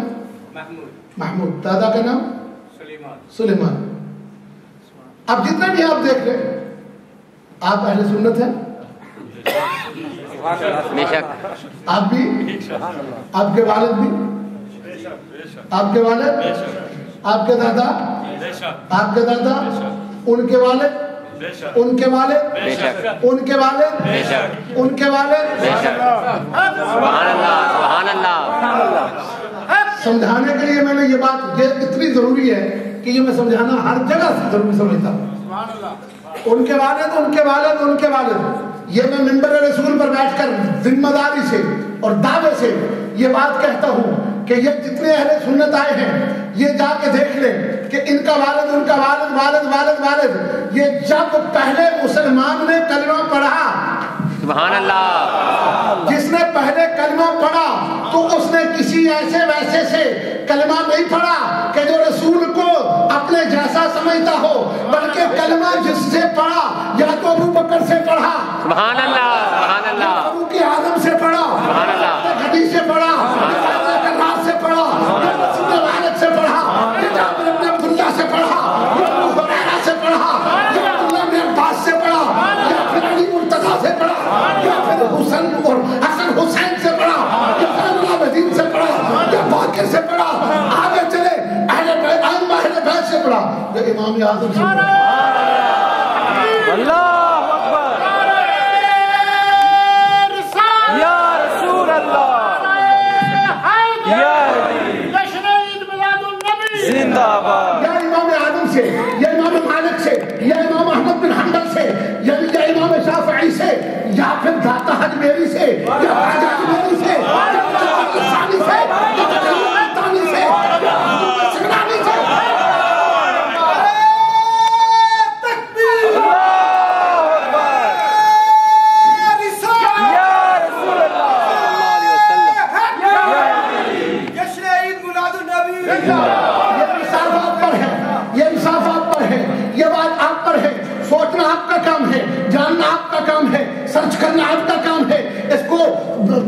محمود، دادا کا نام سلیمان. اب جتنے بھی آپ دیکھ رہے آپ اہل سنت ہیں. بے شک. آپ بھی، آپ کے والد بھی، آپ کے والد، آپ کے دادا، آپ کے دادا، ان کے والد، ان کے والد، ان کے والد، ان کے والد. سبحان اللہ. سبحان اللہ. سمجھانے کے لیے میں نے یہ بات یہ اتنی ضروری ہے کہ یہ میں سمجھانا ہر جگہ سے ضروری سمجھتا ہوں. ان کے والد، ان کے والد، ان کے والد. یہ میں منبر رسول پر بیٹھ کر ذمہ داری سے اور دعوے سے یہ بات کہتا ہوں کہ یہ جتنے اہل سنت آئے ہیں یہ جا کے دیکھ لیں کہ ان کا والد، ان کا والد، والد والد والد، یہ جب پہلے مسلمان نے کلمہ پڑھا، سبحان اللہ، جس نے پہلے کلمہ پڑھا تو اس نے کسی ایسے ویسے سے کلمہ نہیں پڑھا کہ جو رسول کو اپنے جیسا سمجھتا ہو، بلکہ کلمہ جس سے پڑھا یا تو ابو بکر سے پڑھا، سبحان اللہ، سبحان اللہ، فاروق اعظم سے پڑھا، سبحان اللہ، غنی سے پڑھا، کرار سے پڑھا، مسجد والد سے پڑھا، جابر بن عبداللہ سے پڑھا، ابو ہریرہ سے پڑھا، عبداللہ بن عباس سے پڑھا، یا پھر علی مرتضیٰ سے پڑھا، یا پھر حسن اور حسن حسین سے پڑھا، یا پھر العابدین سے پڑھا، یا باقر سے پڑھا، آگے چلے اہل بیت سے پڑھا، یا امام اعظم سے پڑھا. اللہ اکبر، یا رسول اللہ، یا زندہ باد. یا امام اعظم سے، یا امام مالک سے، یا امام احمد بن حنبل سے، یا امام شافعی سے، یا پھر داتا اجمیری سے، یا خواجہ اجمیری سے، یا ثانی سے، یا ثانی سے، یا سگنانی سے. یہ انصاف آپ پر ہے، یہ انصاف آپ پر ہے، یہ بات آپ پر ہے. سوچنا آپ کا کام ہے، جاننا آپ کا کام ہے، سرچ کرنا آپ کا کام ہے، اس کو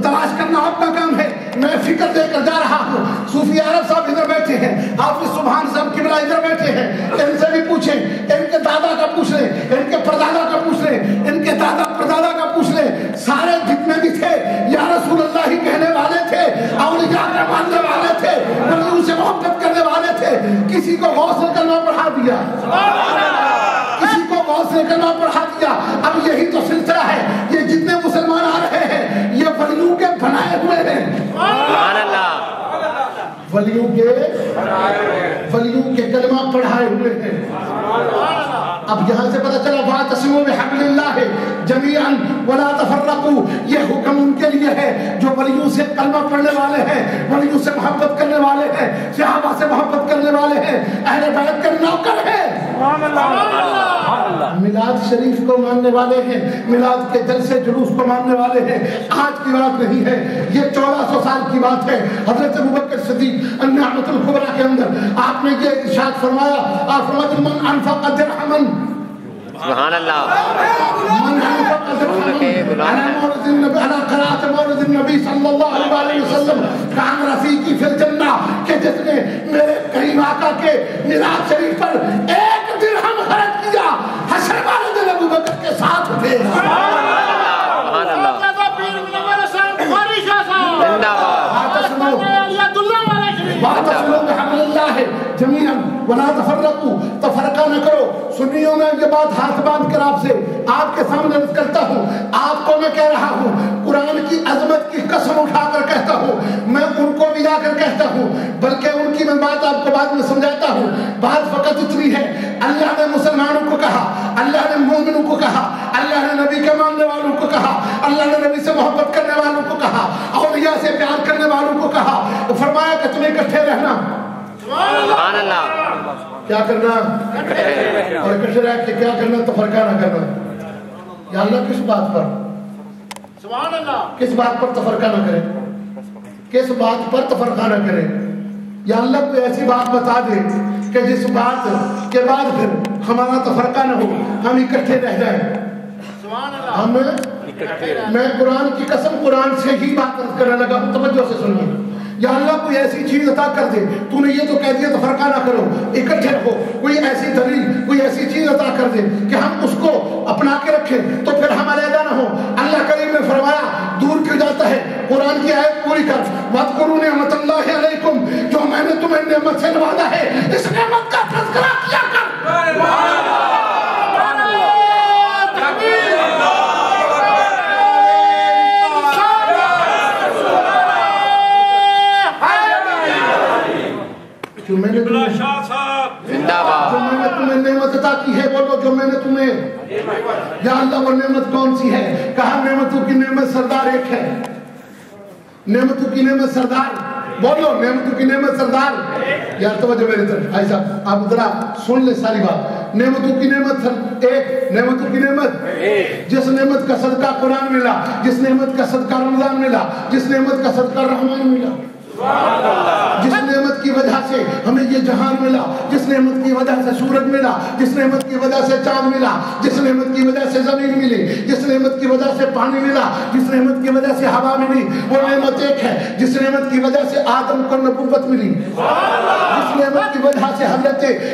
تلاش کرنا آپ کا کام ہے. میں فکر دے کر جا رہا ہوں. صوفی عرب صاحب ادھر بیٹھے ہیں، حافظ سبحان صاحب قبلہ ادھر بیٹھے ہیں. ان سے بھی پوچھیں، ان کے دادا کا پوچھ لیں، ان کے پردادا کا پوچھ لیں، ان کے دادا پردادا کا پوچھ لیں. سارے جتنے بھی تھے یا رسول اللہ ہی کہنے والے تھے، اولیاء کے ماننے والے تھے، ولیوں سے محبت کرنے والے تھے. کسی کو غوث نے کلمہ پڑھا دیا، کسی کو غوث نے کلمہ پڑھا دیا. اب یہی تو سلسلہ ہے. یہ جتنے مسلمان آ رہے ہیں یہ ولیوں کے بنائے ہوئے ہیں. سبحان اللہ. ولیوں کے کلمہ پڑھائے ہوئے ہیں. اب یہاں سے پتہ چلا واعتصموا بحبل اللہ جمیعا ولا تفرقوا. یہ حکم ان کے لیے ہے جو ولیوں سے کلمہ پڑھنے والے ہیں، ولیوں سے محبت کرنے والے ہیں، صحابہ سے محبت کرنے والے ہیں، اہل بیت کے نوکر ہیں. میلاد شریف کو ماننے والے ہیں، میلاد کے جلسے جلوس کو ماننے والے ہیں. آج کی بات نہیں ہے، یہ 1400 سال کی بات ہے. حضرت ابوبکر صدیق النعمۃ الکبریٰ کے اندر آپ نے یہ ارشاد فرمایا، آپ فرماتے من انفق درہما، سبحان اللہ. من انفق درہما علی مولد النبی، علی قراءۃ مولد النبی صلی اللہ علیہ وسلم کان رفیقی فی الجنہ، کہ جس نے میرے کریم آقا کے میلاد شریف پر 1 درہم خرچ کیا حشر والے دن ابوبکر کے ساتھ اٹھے گا. سبحان اللہ. زندہ باد. واعتصموا بحبل اللہ جمیعا ولا تفرقوا. تفرقہ نہ کرو. سنیوں میں یہ بات ہاتھ باندھ کر آپ سے آپ کے سامنے عرض کرتا ہوں. آپ کو میں کہہ رہا ہوں، قرآن کی عظمت کی قسم اٹھا کر کہتا ہوں، میں ان کو بھی جا کر کہتا ہوں، بلکہ ان کی میں بات آپ کو بعد میں سمجھاتا ہوں. بات فقط اتنی ہے، اللہ نے مسلمانوں کو کہا، اللہ نے مومنوں کو کہا، اللہ نے نبی کے ماننے والوں کو کہا، اللہ نے نبی سے محبت کرنے والوں کو کہا، اولیاء سے پیار کرنے والوں کو کہا. فرمایا کہ تمہیں اکٹھے رہنا. سبحان اللہ. کیا کرنا؟ اور اکٹھے رہ کے کیا کرنا؟ تفرقہ نہ کرنا. یا اللہ کس بات پر؟ سبحان اللہ. کس بات پر تفرقہ نہ کرے؟ کس بات پر تفرقہ نہ کرے؟ یا اللہ کوئی ایسی بات بتا دے کہ جس بات کے بعد پھر ہمارا تفرقہ نہ ہو، ہم اکٹھے رہ جائیں. سبحان اللہ. میں قرآن کی قسم قرآن سے ہی بات کرنے لگا ہوں، توجہ سے سنیے. یا اللہ کوئی ایسی چیز عطا کر دے، تو نے یہ تو کہہ دیا تفرقہ نہ کرو، اکٹھے رہو. کوئی ایسی دلیل، کوئی ایسی چیز عطا کر دے کہ ہم اس کو اپنا کے رکھیں تو پھر ہم علیحدہ نہ ہو. اللہ کریم نے فرمایا دور کیوں جاتا ہے؟ قرآن کی آیت پوری کر. وَاذْكُرُوا نِعْمَتَ اللَّهِ عَلَيْكُمْ، جو میں نے تمہیں نعمت سے نوازا ہے اس نعمت کا تذکرہ کیا کر. جو میں نے تمہیں نعمت عطا کی ہے، بولو جو میں نے تمہیں. یا اللہ وہ نعمت کون سی ہے؟ کہا نعمتوں کی نعمت سردار ایک ہے. نعمتوں کی نعمت سردار، بولو نعمتوں کی نعمت سردار. یار توجہ میرے طرف بھائی صاحب، آپ ذرا سن لے ساری بات. نعمتوں کی نعمت ایک، نعمتوں کی نعمت جس نعمت کا صدقہ قرآن ملا، جس نعمت کا صدقہ رمضان ملا، جس نعمت کا صدقہ رحمان ملا، جس نعمت کی وجہ سے ہمیں یہ جہان ملا، جس نعمت کی وجہ سے سورج ملا، جس نعمت کی وجہ سے چاند ملا، جس نعمت کی وجہ سے زمین ملی، جس نعمت کی وجہ سے پانی ملا، جس نعمت کی وجہ سے ہوا ملی، وہ نعمت ایک ہے. جس نعمت کی وجہ سے آدم کو نبوت ملی، جس نعمت کی وجہ سے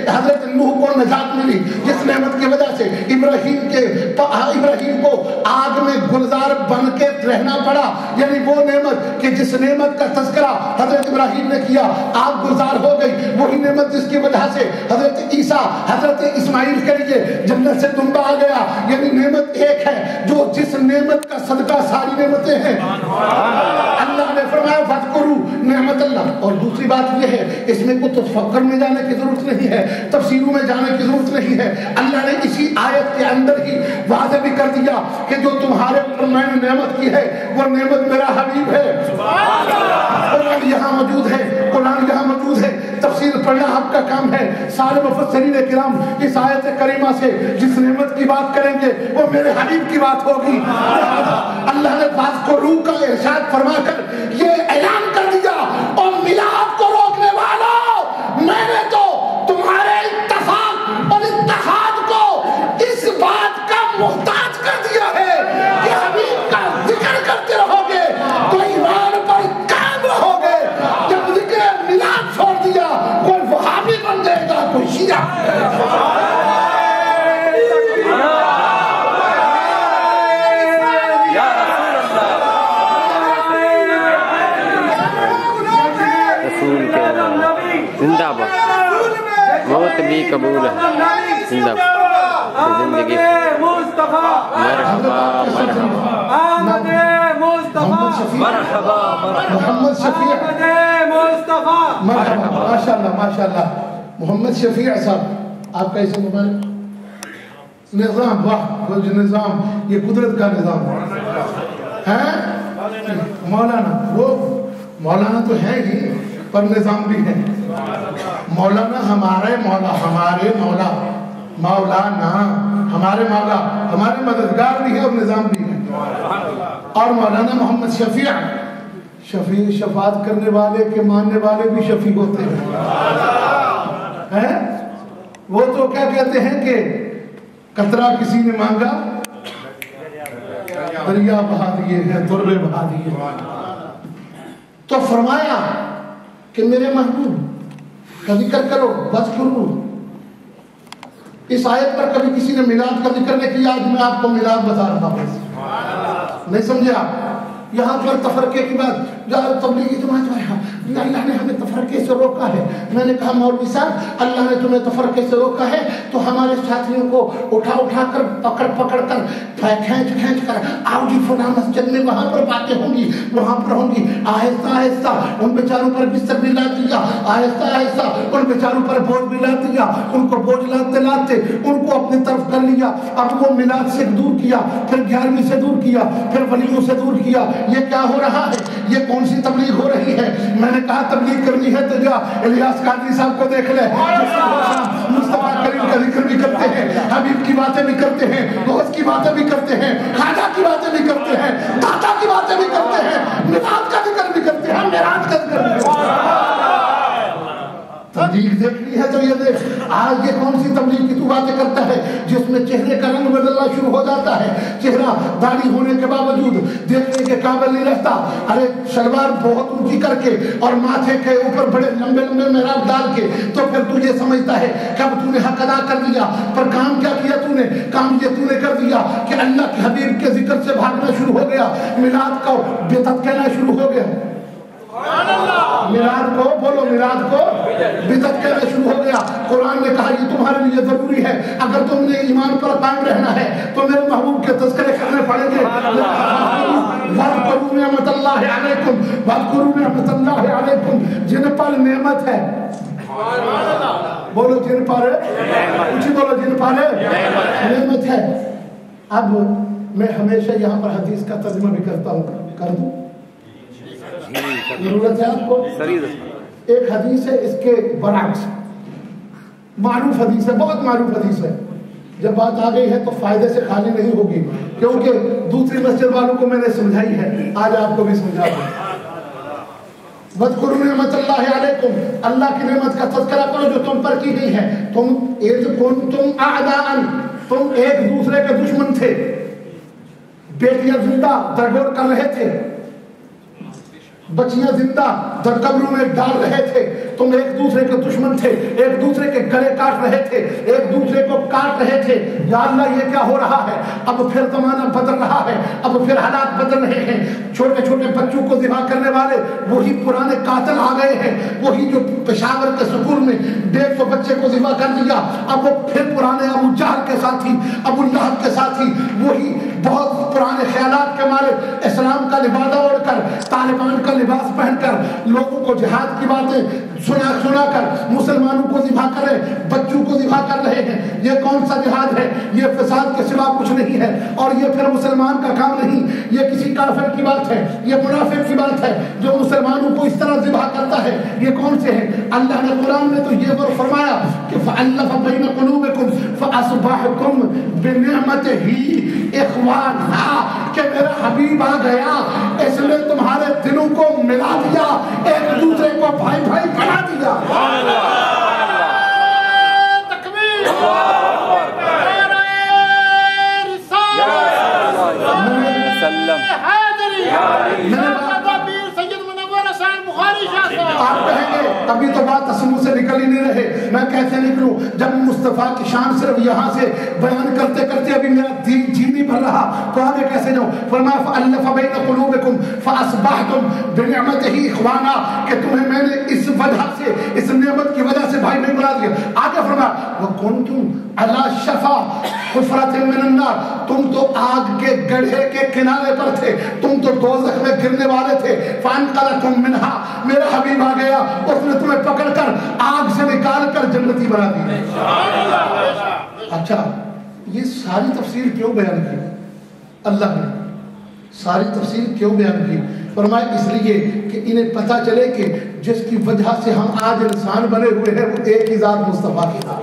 حضرت نوح کو نجات ملی، جس نعمت کی وجہ سے ابراہیم کو آگ میں گلزار بن کے رہنا پڑا، یعنی وہ نعمت کہ جس نعمت کا تذکرہ حضرت ابراہیم نے کیا آگ گلزار ہو گئی، وہی نعمت جس کی وجہ سے حضرت عیسیٰ حضرت اسماعیل کے لیے جنت سے دمبا آ گیا. یعنی نعمت ایک ہے، جو جس نعمت کا صدقہ ساری نعمتیں ہیں. اللہ نے فرمایا فَاذْكُرُوا نعمت اللہ. اور دوسری بات یہ ہے، اس میں کوئی تفکر میں جانے کی ضرورت نہیں ہے، تفسیروں میں جانے کی ضرورت نہیں ہے. اللہ نے اسی آیت کے اندر ہی واضح بھی کر دیا کہ جو تمہارے اوپر میں نے نعمت کی ہے وہ نعمت میرا حبیب ہے. قرآن یہاں موجود ہے، قرآن یہاں موجود ہے. تفسیر پڑھنا آپ کا کام ہے. سارے مفسرین کرام اس آیت کریمہ سے جس نعمت کی بات کریں گے وہ میرے حبیب کی بات ہوگی. اللہ نے بات کو روح کا ارشاد فرما کر یہ اعلان کر دیا، اور میلاد کو روکنے والا کوئی شیعہ زندہ باد موت بھی قبول ہے زندہ باد زندگی مرحبا مرحبا محمد شفیع مرحبا ماشاء اللہ ماشاء اللہ محمد شفیع صاحب آپ کا اسم مبارک نظام واہ وہ جو نظام یہ قدرت کا نظام ہے مولانا وہ مولانا تو ہے ہی پر نظام بھی ہے مولانا ہمارے مولا مولانا ہمارے مولا ہمارے مددگار بھی ہے اور نظام بھی ہے اور مولانا محمد شفیع شفاعت کرنے والے کے ماننے والے بھی شفیع ہوتے ہیں وہ تو کیا کہتے ہیں کہ قطرہ کسی نے مانگا دریا بہا دیے ہیں تربے بہا دیے تو فرمایا کہ میرے محبوب کا ذکر کرو بس کرو اس آیت پر کبھی کسی نے میلاد کا ذکر نہیں کیا آج میں آپ کو میلاد بتا رہا ہوں نہیں سمجھے آپ یہاں پر تفرقے کی بات تبلیغی جماعت جو ہے اللہ نے ہمیں تفرقے سے روکا ہے میں نے کہا مولوی صاحب اللہ نے تمہیں تفرقے سے روکا ہے تو ہمارے ساتھیوں کو اٹھا اٹھا کر پکڑ کر کھینچ کر آؤ جی فلاں مسجد میں وہاں پر باتیں ہوں گی وہاں پر ہوں گی آہستہ آہستہ ان بیچاروں پر بستر بھی لاد دیا آہستہ آہستہ ان بیچاروں پر بوجھ بھی لاد دیا ان کو بوجھ لاتے لاتے ان کو اپنی طرف کر لیا اب وہ میلاد سے دور کیا پھر 11ویں سے دور کیا پھر ولیوں سے دور کیا یہ کیا ہو رہا ہے یہ کون سی تبلیغ ہو رہی ہے میں نے کہا تبلیغ کرنی ہے تو جا الیاس قادری صاحب کو دیکھ لے مصطفیٰ کریم کا ذکر بھی کرتے ہیں حبیب کی باتیں بھی کرتے ہیں غوث کی باتیں بھی کرتے ہیں خواجہ کی باتیں بھی کرتے ہیں داتا کی باتیں بھی کرتے ہیں میلاد کا ذکر بھی کرتے ہیں معراج کا ذکر بھی کرتے ہیں تبلیغ دیکھنی ہے تو یہ دیکھ آج یہ کون سی تبلیغ کی تو باتیں کرتا ہے جس میں چہرے کا رنگ بدلنا شروع ہو جاتا ہے چہرہ داڑھی ہونے کے باوجود دیکھنے کے قابل نہیں رہتا ارے شلوار بہت اونچی کر کے اور ماتھے کے اوپر بڑے لمبے لمبے محراب ڈال کے تو پھر تجھے سمجھتا ہے کہ اب تو نے حق ادا کر دیا پر کام کیا کیا تو نے کام یہ تو نے کر دیا کہ اللہ کے حبیب کے ذکر سے بھاگنا شروع ہو گیا میلاد کو بدعت کہنا شروع ہو گیا میلاد کو بولو میلاد کو بدعت کہنا شروع ہو گیا قرآن نے کہا یہ تمہارے لیے ضروری ہے اگر تم نے ایمان پر قائم رہنا ہے تو میرے محبوب کے تذکرے کرنے پڑیں گے وَاذْكُرُوا نِعْمَتَ اللَّهِ عَلَيْكُمْ وَاذْكُرُوا نِعْمَتَ اللَّهِ عَلَيْكُمْ جن پر نعمت ہے بولو جن پر کچھ بولو جن پر نعمت ہے اب میں ہمیشہ یہاں پر حدیث کا ترجمہ بھی کرتا ہوں کر دوں ضرورت ہے آپ کو ایک حدیث ہے اس کے برعکس معروف حدیث ہے بہت معروف حدیث ہے جب بات آ گئی ہے تو فائدے سے خالی نہیں ہوگی کیونکہ دوسری مسجد والوں کو میں نے سمجھائی ہے آج آپ کو بھی سمجھا دوں وَاذْكُرُوا نِعْمَتَ اللَّهِ عَلَيْكُمْ اللہ کی نعمت کا تذکرہ کرو جو تم پر کی گئی ہے تم أَعْدَاءً تم ایک دوسرے کے دشمن تھے بیٹیاں زندہ درگور کر رہے تھے بچیاں زندہ در قبروں میں ڈال رہے تھے تم ایک دوسرے کے دشمن تھے ایک دوسرے کے گلے کاٹ رہے تھے ایک دوسرے کو کاٹ رہے تھے یا اللہ یہ کیا ہو رہا ہے اب پھر زمانہ بدل رہا ہے اب پھر حالات بدل رہے ہیں چھوٹے چھوٹے بچوں کو ذبح کرنے والے وہی پرانے قاتل آ گئے ہیں وہی جو پشاور کے سکول میں 150 بچے کو ذبح کر دیا اب وہ پھر پرانے ابو جہل کے ساتھی ابو لہب کے ساتھی وہی بہت پرانے خیالات کے مارے اسلام کا لبادہ اوڑھ کر طالبان کا لباس پہن کر لوگوں کو جہاد کی باتیں سنا کر مسلمانوں کو ذبح کر رہے بچوں کو ذبح کر رہے ہیں یہ کون سا جہاد ہے یہ فساد کے سوا کچھ نہیں ہے اور یہ پھر مسلمان کا کام نہیں یہ کسی کافر کی بات ہے یہ منافق کی بات ہے جو مسلمانوں کو اس طرح ذبح کرتا ہے یہ کون سے ہے اللہ نے قرآن میں تو یہ فرمایا کہ فَأَلَّفَ بَيْنَ قُلُوبِكُمْ فَأَصْبَحْتُمْ بِنِعْمَتِهِ إِخْوَانًا کہ میرا حبیب آ گیا اس نے تمہارے دلوں کو ملا دیا ایک دوسرے کو بھائی بھائی بنا دیا تکبیر آپ ابھی تو بات اسمو سے نکل ہی نہیں رہے، میں کیسے نکلوں جب مصطفیٰ کی شان صرف یہاں سے بیان کرتے کرتے ابھی میرا جی نہیں بھر رہا تو آگے کیسے جاؤں؟ فرمایا فَأَلَّفَ بَيْنَ قُلُوبِكُمْ فَأَصْبَحْتُمْ بِنِعْمَتِهِ إِخْوَانًا کہ تمہیں میں نے اس وجہ سے، اس نعمت کی وجہ سے بھائی میں بنا دیا. آگے فرمایا وَكُنْتُمْ عَلَى شَفَا حُفْرَةٍ مِّنَ النَّارِ تم تو آگ کے گڑھے کے کنارے پر تھے، تم تو دوزخ میں گرنے والے تھے. فَأَنْقَذَكُم مِّنْهَا میرا حبیب آ گیا، اس نے تمہیں پکڑ کر آگ سے نکال کر جنتی بنا دی. اچھا یہ ساری تفسیر کیوں بیان کی اللہ نے؟ ساری تفسیر کیوں بیان کی؟ فرمایا اس لیے کہ انہیں پتہ چلے کہ جس کی وجہ سے ہم آج انسان بنے ہوئے ہیں وہ ایک ہی ذات مصطفیٰ کی ذات.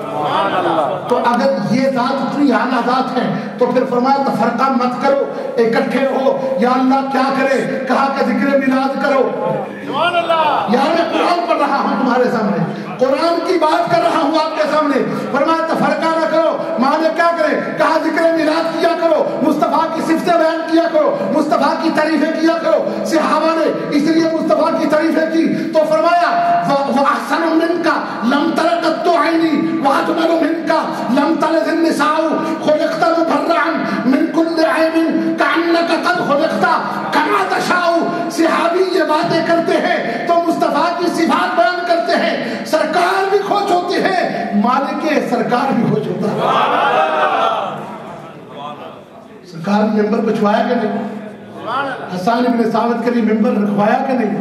تو اگر یہ ذات اتنی اعلیٰ ذات ہے تو پھر فرمایا تفرقہ مت کرو، اکٹھے ہو. یا اللہ کیا کرے؟ کہا کہ ذکر میلاد کرو. یار میں قرآن پڑھ رہا ہوں تمہارے سامنے، قرآن کی بات کر رہا ہوں آپ کے سامنے. فرمایا تفرقہ نہ کرو. مالک کیا کرے؟ کہا ذکر میلاد کیا کرو، مصطفیٰ کی صفتیں بیان کیا کرو، مصطفیٰ کی تعریفیں کیا کرو. صحابہ نے اس لیے مصطفیٰ کی تعریفیں کی تو فرمایا وَأَحْسَنُ مِنْكَ لَمْ تَرَ قَطُّ عَيْنِي وَأَجْمَلُ مِنْكَ لَمْ تَلِدِ النِّسَاءُ خُلِقْتَ مُبَرَّعًا مِنْ كُلِّ عَيْبٍ كَأَنَّكَ قَدْ خُلِقْتَ كَمَا تَشَاءُ. صحابی یہ باتیں کرتے ہیں تو مصطفیٰ کی صفات بیان کرتے ہیں، سرکار بھی خوش ہوتی ہے، مالک سرکار بھی خوش ہوتا ہے. سرکار نے ممبر بچھوایا کہ نہیں؟ حسان ابن ثابت کے لیے ممبر رکھوایا کہ نہیں؟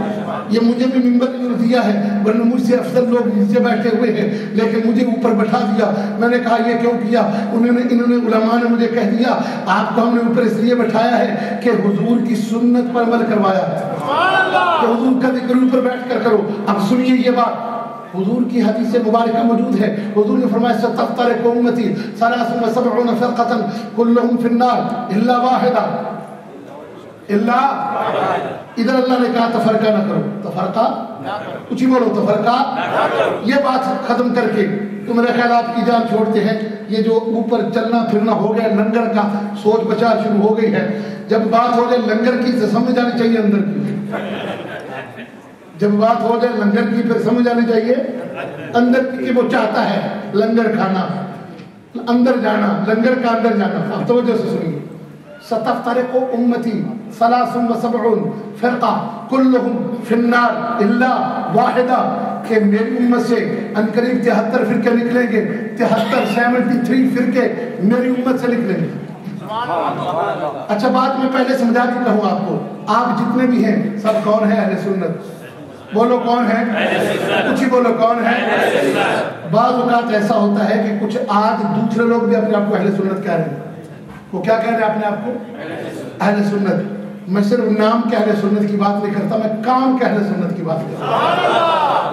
یہ مجھے بھی ممبر دیا ہے، ورنہ مجھ سے افضل لوگ نیچے بیٹھے ہوئے ہیں لیکن مجھے اوپر بٹھا دیا. میں نے کہا یہ کیوں کیا؟ انہوں نے علماء نے مجھے کہہ دیا آپ کو ہم نے اوپر اس لیے بٹھایا ہے کہ حضور کی سنت پر عمل کروایا ہے کہ حضور کا ذکر اوپر بیٹھ کر کرو. اب سنیے یہ بات، حضور کی حدیث مبارکہ موجود ہے. حضور نے فرمایا ستفترق امتی 73 فرقة كلهم في النار الا واحدہ. ادھر اللہ نے کہا تفرقہ نہ کرو، تفرقہ کچھ ہی بولو تفرقہ. یہ بات ختم کر کے تو میرے خیال آپ کی جان چھوڑتے ہیں. یہ جو اوپر چلنا پھرنا ہو گیا لنگر کا، سوچ بچار شروع ہو گئی ہے. جب بات ہو جائے لنگر کی تو سمجھ آنی چاہیے اندر کی. جب بات ہو جائے لنگر کی پھر سمجھ آنی چاہیے اندر کی کہ وہ چاہتا ہے لنگر کھانا، اندر جانا، لنگر کا اندر جانا. اب توجہ سے سنیے. ستفترق امتی 73 فرقہ كلهم في النار الا واحدہ کہ میری امت سے انقریب 73 فرقے نکلیں گے. 73 فرقے میری امت سے نکلیں گے. اچھا بات میں پہلے سمجھا دیتا ہوں آپ کو. آپ جتنے بھی ہیں سب کون ہیں؟ اہل سنت. بولو کون ہے؟ کچھ ہی بولو کون ہے؟ بعض اوقات ایسا ہوتا ہے کہ کچھ آج دوسرے لوگ بھی اپنے آپ کو اہل سنت کہہ رہے ہیں. وہ کیا کہہ رہے ہیں اپنے آپ کو؟ اہل سنت. میں صرف نام کے اہل سنت کی بات نہیں کرتا، میں کام کے اہل سنت کی بات کرتا ہوں.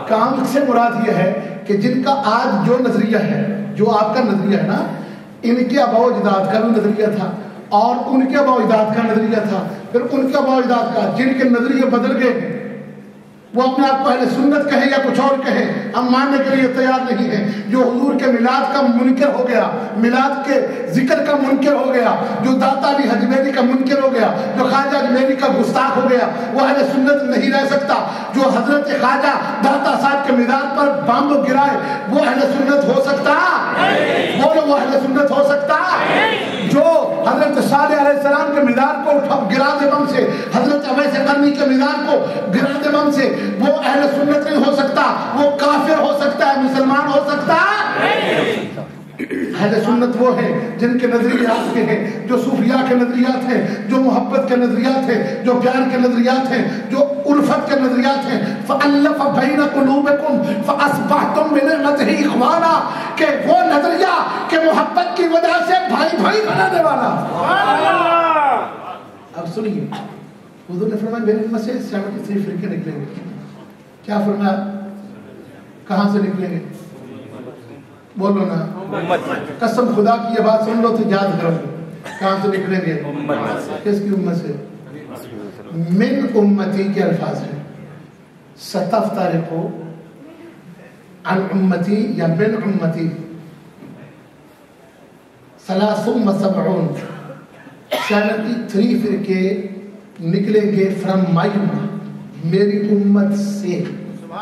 کام سے مراد یہ ہے کہ جن کا آج جو نظریہ ہے، جو آپ کا نظریہ ہے نا، ان کے آباء و اجداد کا بھی نظریہ تھا اور ان کے آباء و اجداد کا نظریہ تھا، پھر ان کے آباء و اجداد کا. جن کے نظریے بدل گئے وہ اپنے آپ کو اہل سنت کہے یا کچھ اور کہے، ہم ماننے کے لیے تیار نہیں ہیں. جو حضور کے میلاد کا منکر ہو گیا، میلاد کے ذکر کا منکر ہو گیا، جو داتا علی حجویری کا منکر ہو گیا، جو خواجہ اجمیری کا گستاخ ہو گیا، وہ اہل سنت نہیں رہ سکتا. جو حضرت خواجہ داتا صاحب کے میلاد پر بم گرائے وہ اہل سنت ہو سکتا؟ بولو وہ اہل سنت ہو سکتا؟ جو حضرت صالح علیہ السلام کے میلاد کو گرا دے بم سے، حضرت اویس قرنی کے میلاد کو گرا دے بم سے، وہ اہل سنت نہیں ہو سکتا. وہ کافر ہو سکتا ہے، مسلمان ہو سکتا ہے. اہل سنت وہ ہیں جن کے نظریات کے ہیں، جو صوفیاء کے نظریات ہیں، جو محبت کے نظریات ہیں، جو پیار کے نظریات ہیں، جو الفت کے نظریات ہیں. فَأَلَّفَ بَيْنَ قُلُوبِكُمْ فَأَصْبَحْتُمْ بِنِعْمَتِهِ إِخْوَانًا کہ وہ نظریہ کہ محبت کی وجہ سے بھائی بھائی بنانے والا. اب سنیے، حضور نے فرمایا میری امت سے 73 فرقے نکلیں گے. کیا فرمایا؟ کہاں سے نکلیں گے؟ بولو نا. قسم خدا کی یہ بات سن لو تو یاد کرو. کہاں سے نکلیں گے؟ کس کی امت سے؟ من امتی کے الفاظ ہیں. ستفترق عن امتی یا من امتی 73 فرقے نکلیں گے فرام مائی امت، میری امت سے.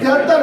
73।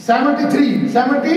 73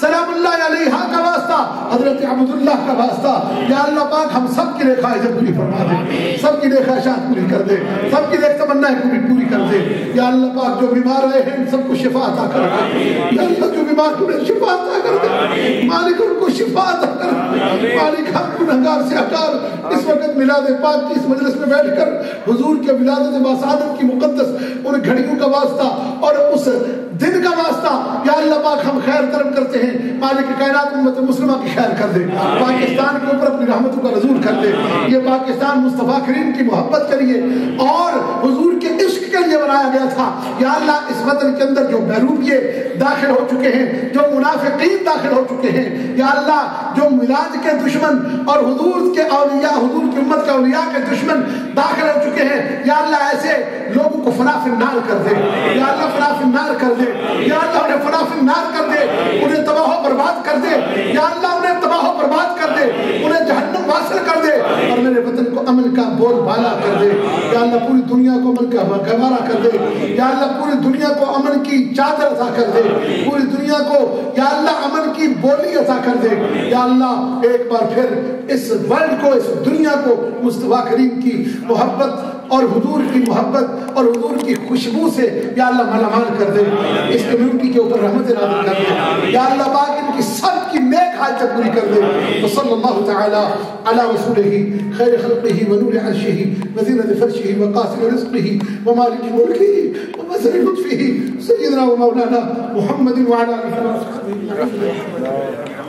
سلام اللہ علیہ کا واسطہ، حضرت عبداللہ کا واسطہ، یا اللہ پاک ہم سب کی نیک خواہشیں پوری فرما دے، سب کی نیک خواہشات پوری کر دے، سب کی نیک تمنائیں پوری کر دے۔ یا اللہ پاک جو بیمار رہے ہیں سب کو شفا عطا کر دے، یا اللہ جو بیمار انہیں شفا عطا کر دے، مالک ان کو شفا عطا کر دے، مالک ہم گنہگار سے ہٹار اس وقت میلاد پاک کی اس مجلس میں بیٹھ کر حضور کے ولادت باسعادت کی مقدس ان گھڑیوں کا واسطہ اور اس دن کا واسطہ یا اللہ پاک ہم خیر طلب کرتے ہیں، مالک کائنات امت مسلمہ کی خیر کر دے، پاکستان کے اوپر اپنی رحمتوں کا نزول کر دے۔ یہ پاکستان مصطفیٰ کریم کی محبت کے لیے اور حضور کے عشق کے لیے بنایا گیا تھا۔ یا اللہ اس وطن کے اندر جو بیروبیے داخل ہو چکے ہیں، جو منافقین داخل ہو چکے ہیں، یا اللہ جو میلاد کے دشمن اور حضور کے اولیاء، حضور کی امت کے اولیاء کے دشمن داخل ہو چکے ہیں، یا اللہ ایسے لوگوں کو فنا فی النار کر دے، یا اللہ فنا فی النار کر دے، یا اللہ انہیں فنا فی النار کر دے، انہیں تباہ و برباد کر دے، یا اللہ انہیں تباہ و برباد کر دے، انہیں جہنم واصل کر دے، اور میرے وطن کو امن کا بول بالا کر دے۔ یا اللہ پوری دنیا کو امن کا گہوارہ کر دے، یا اللہ پوری دنیا کو امن کی چادر عطا کر دے، پوری دنیا کو یا اللہ امن کی بولی عطا کر دے۔ یا اللہ ایک بار پھر اس ورلڈ کو، اس دنیا کو مصطفیٰ کریم کی محبت اور حضور کی محبت اور حضور کی خوشبو سے یا اللہ مالا مال کر دے، اس کمیونٹی کے اوپر رحمت نازل کر دے، یا اللہ پاک ان کی سب کی نیک حاجت پوری کر دے۔ وصلی اللہ تعالی علی رسولہ خیر خلقہ ونور عرشہ وزینۃ فرشہ وقاسم رزقہ ومالک ملکہ ومظہر لطفہ سیدنا و مولانا محمد وعلی آلہ وصحبہ۔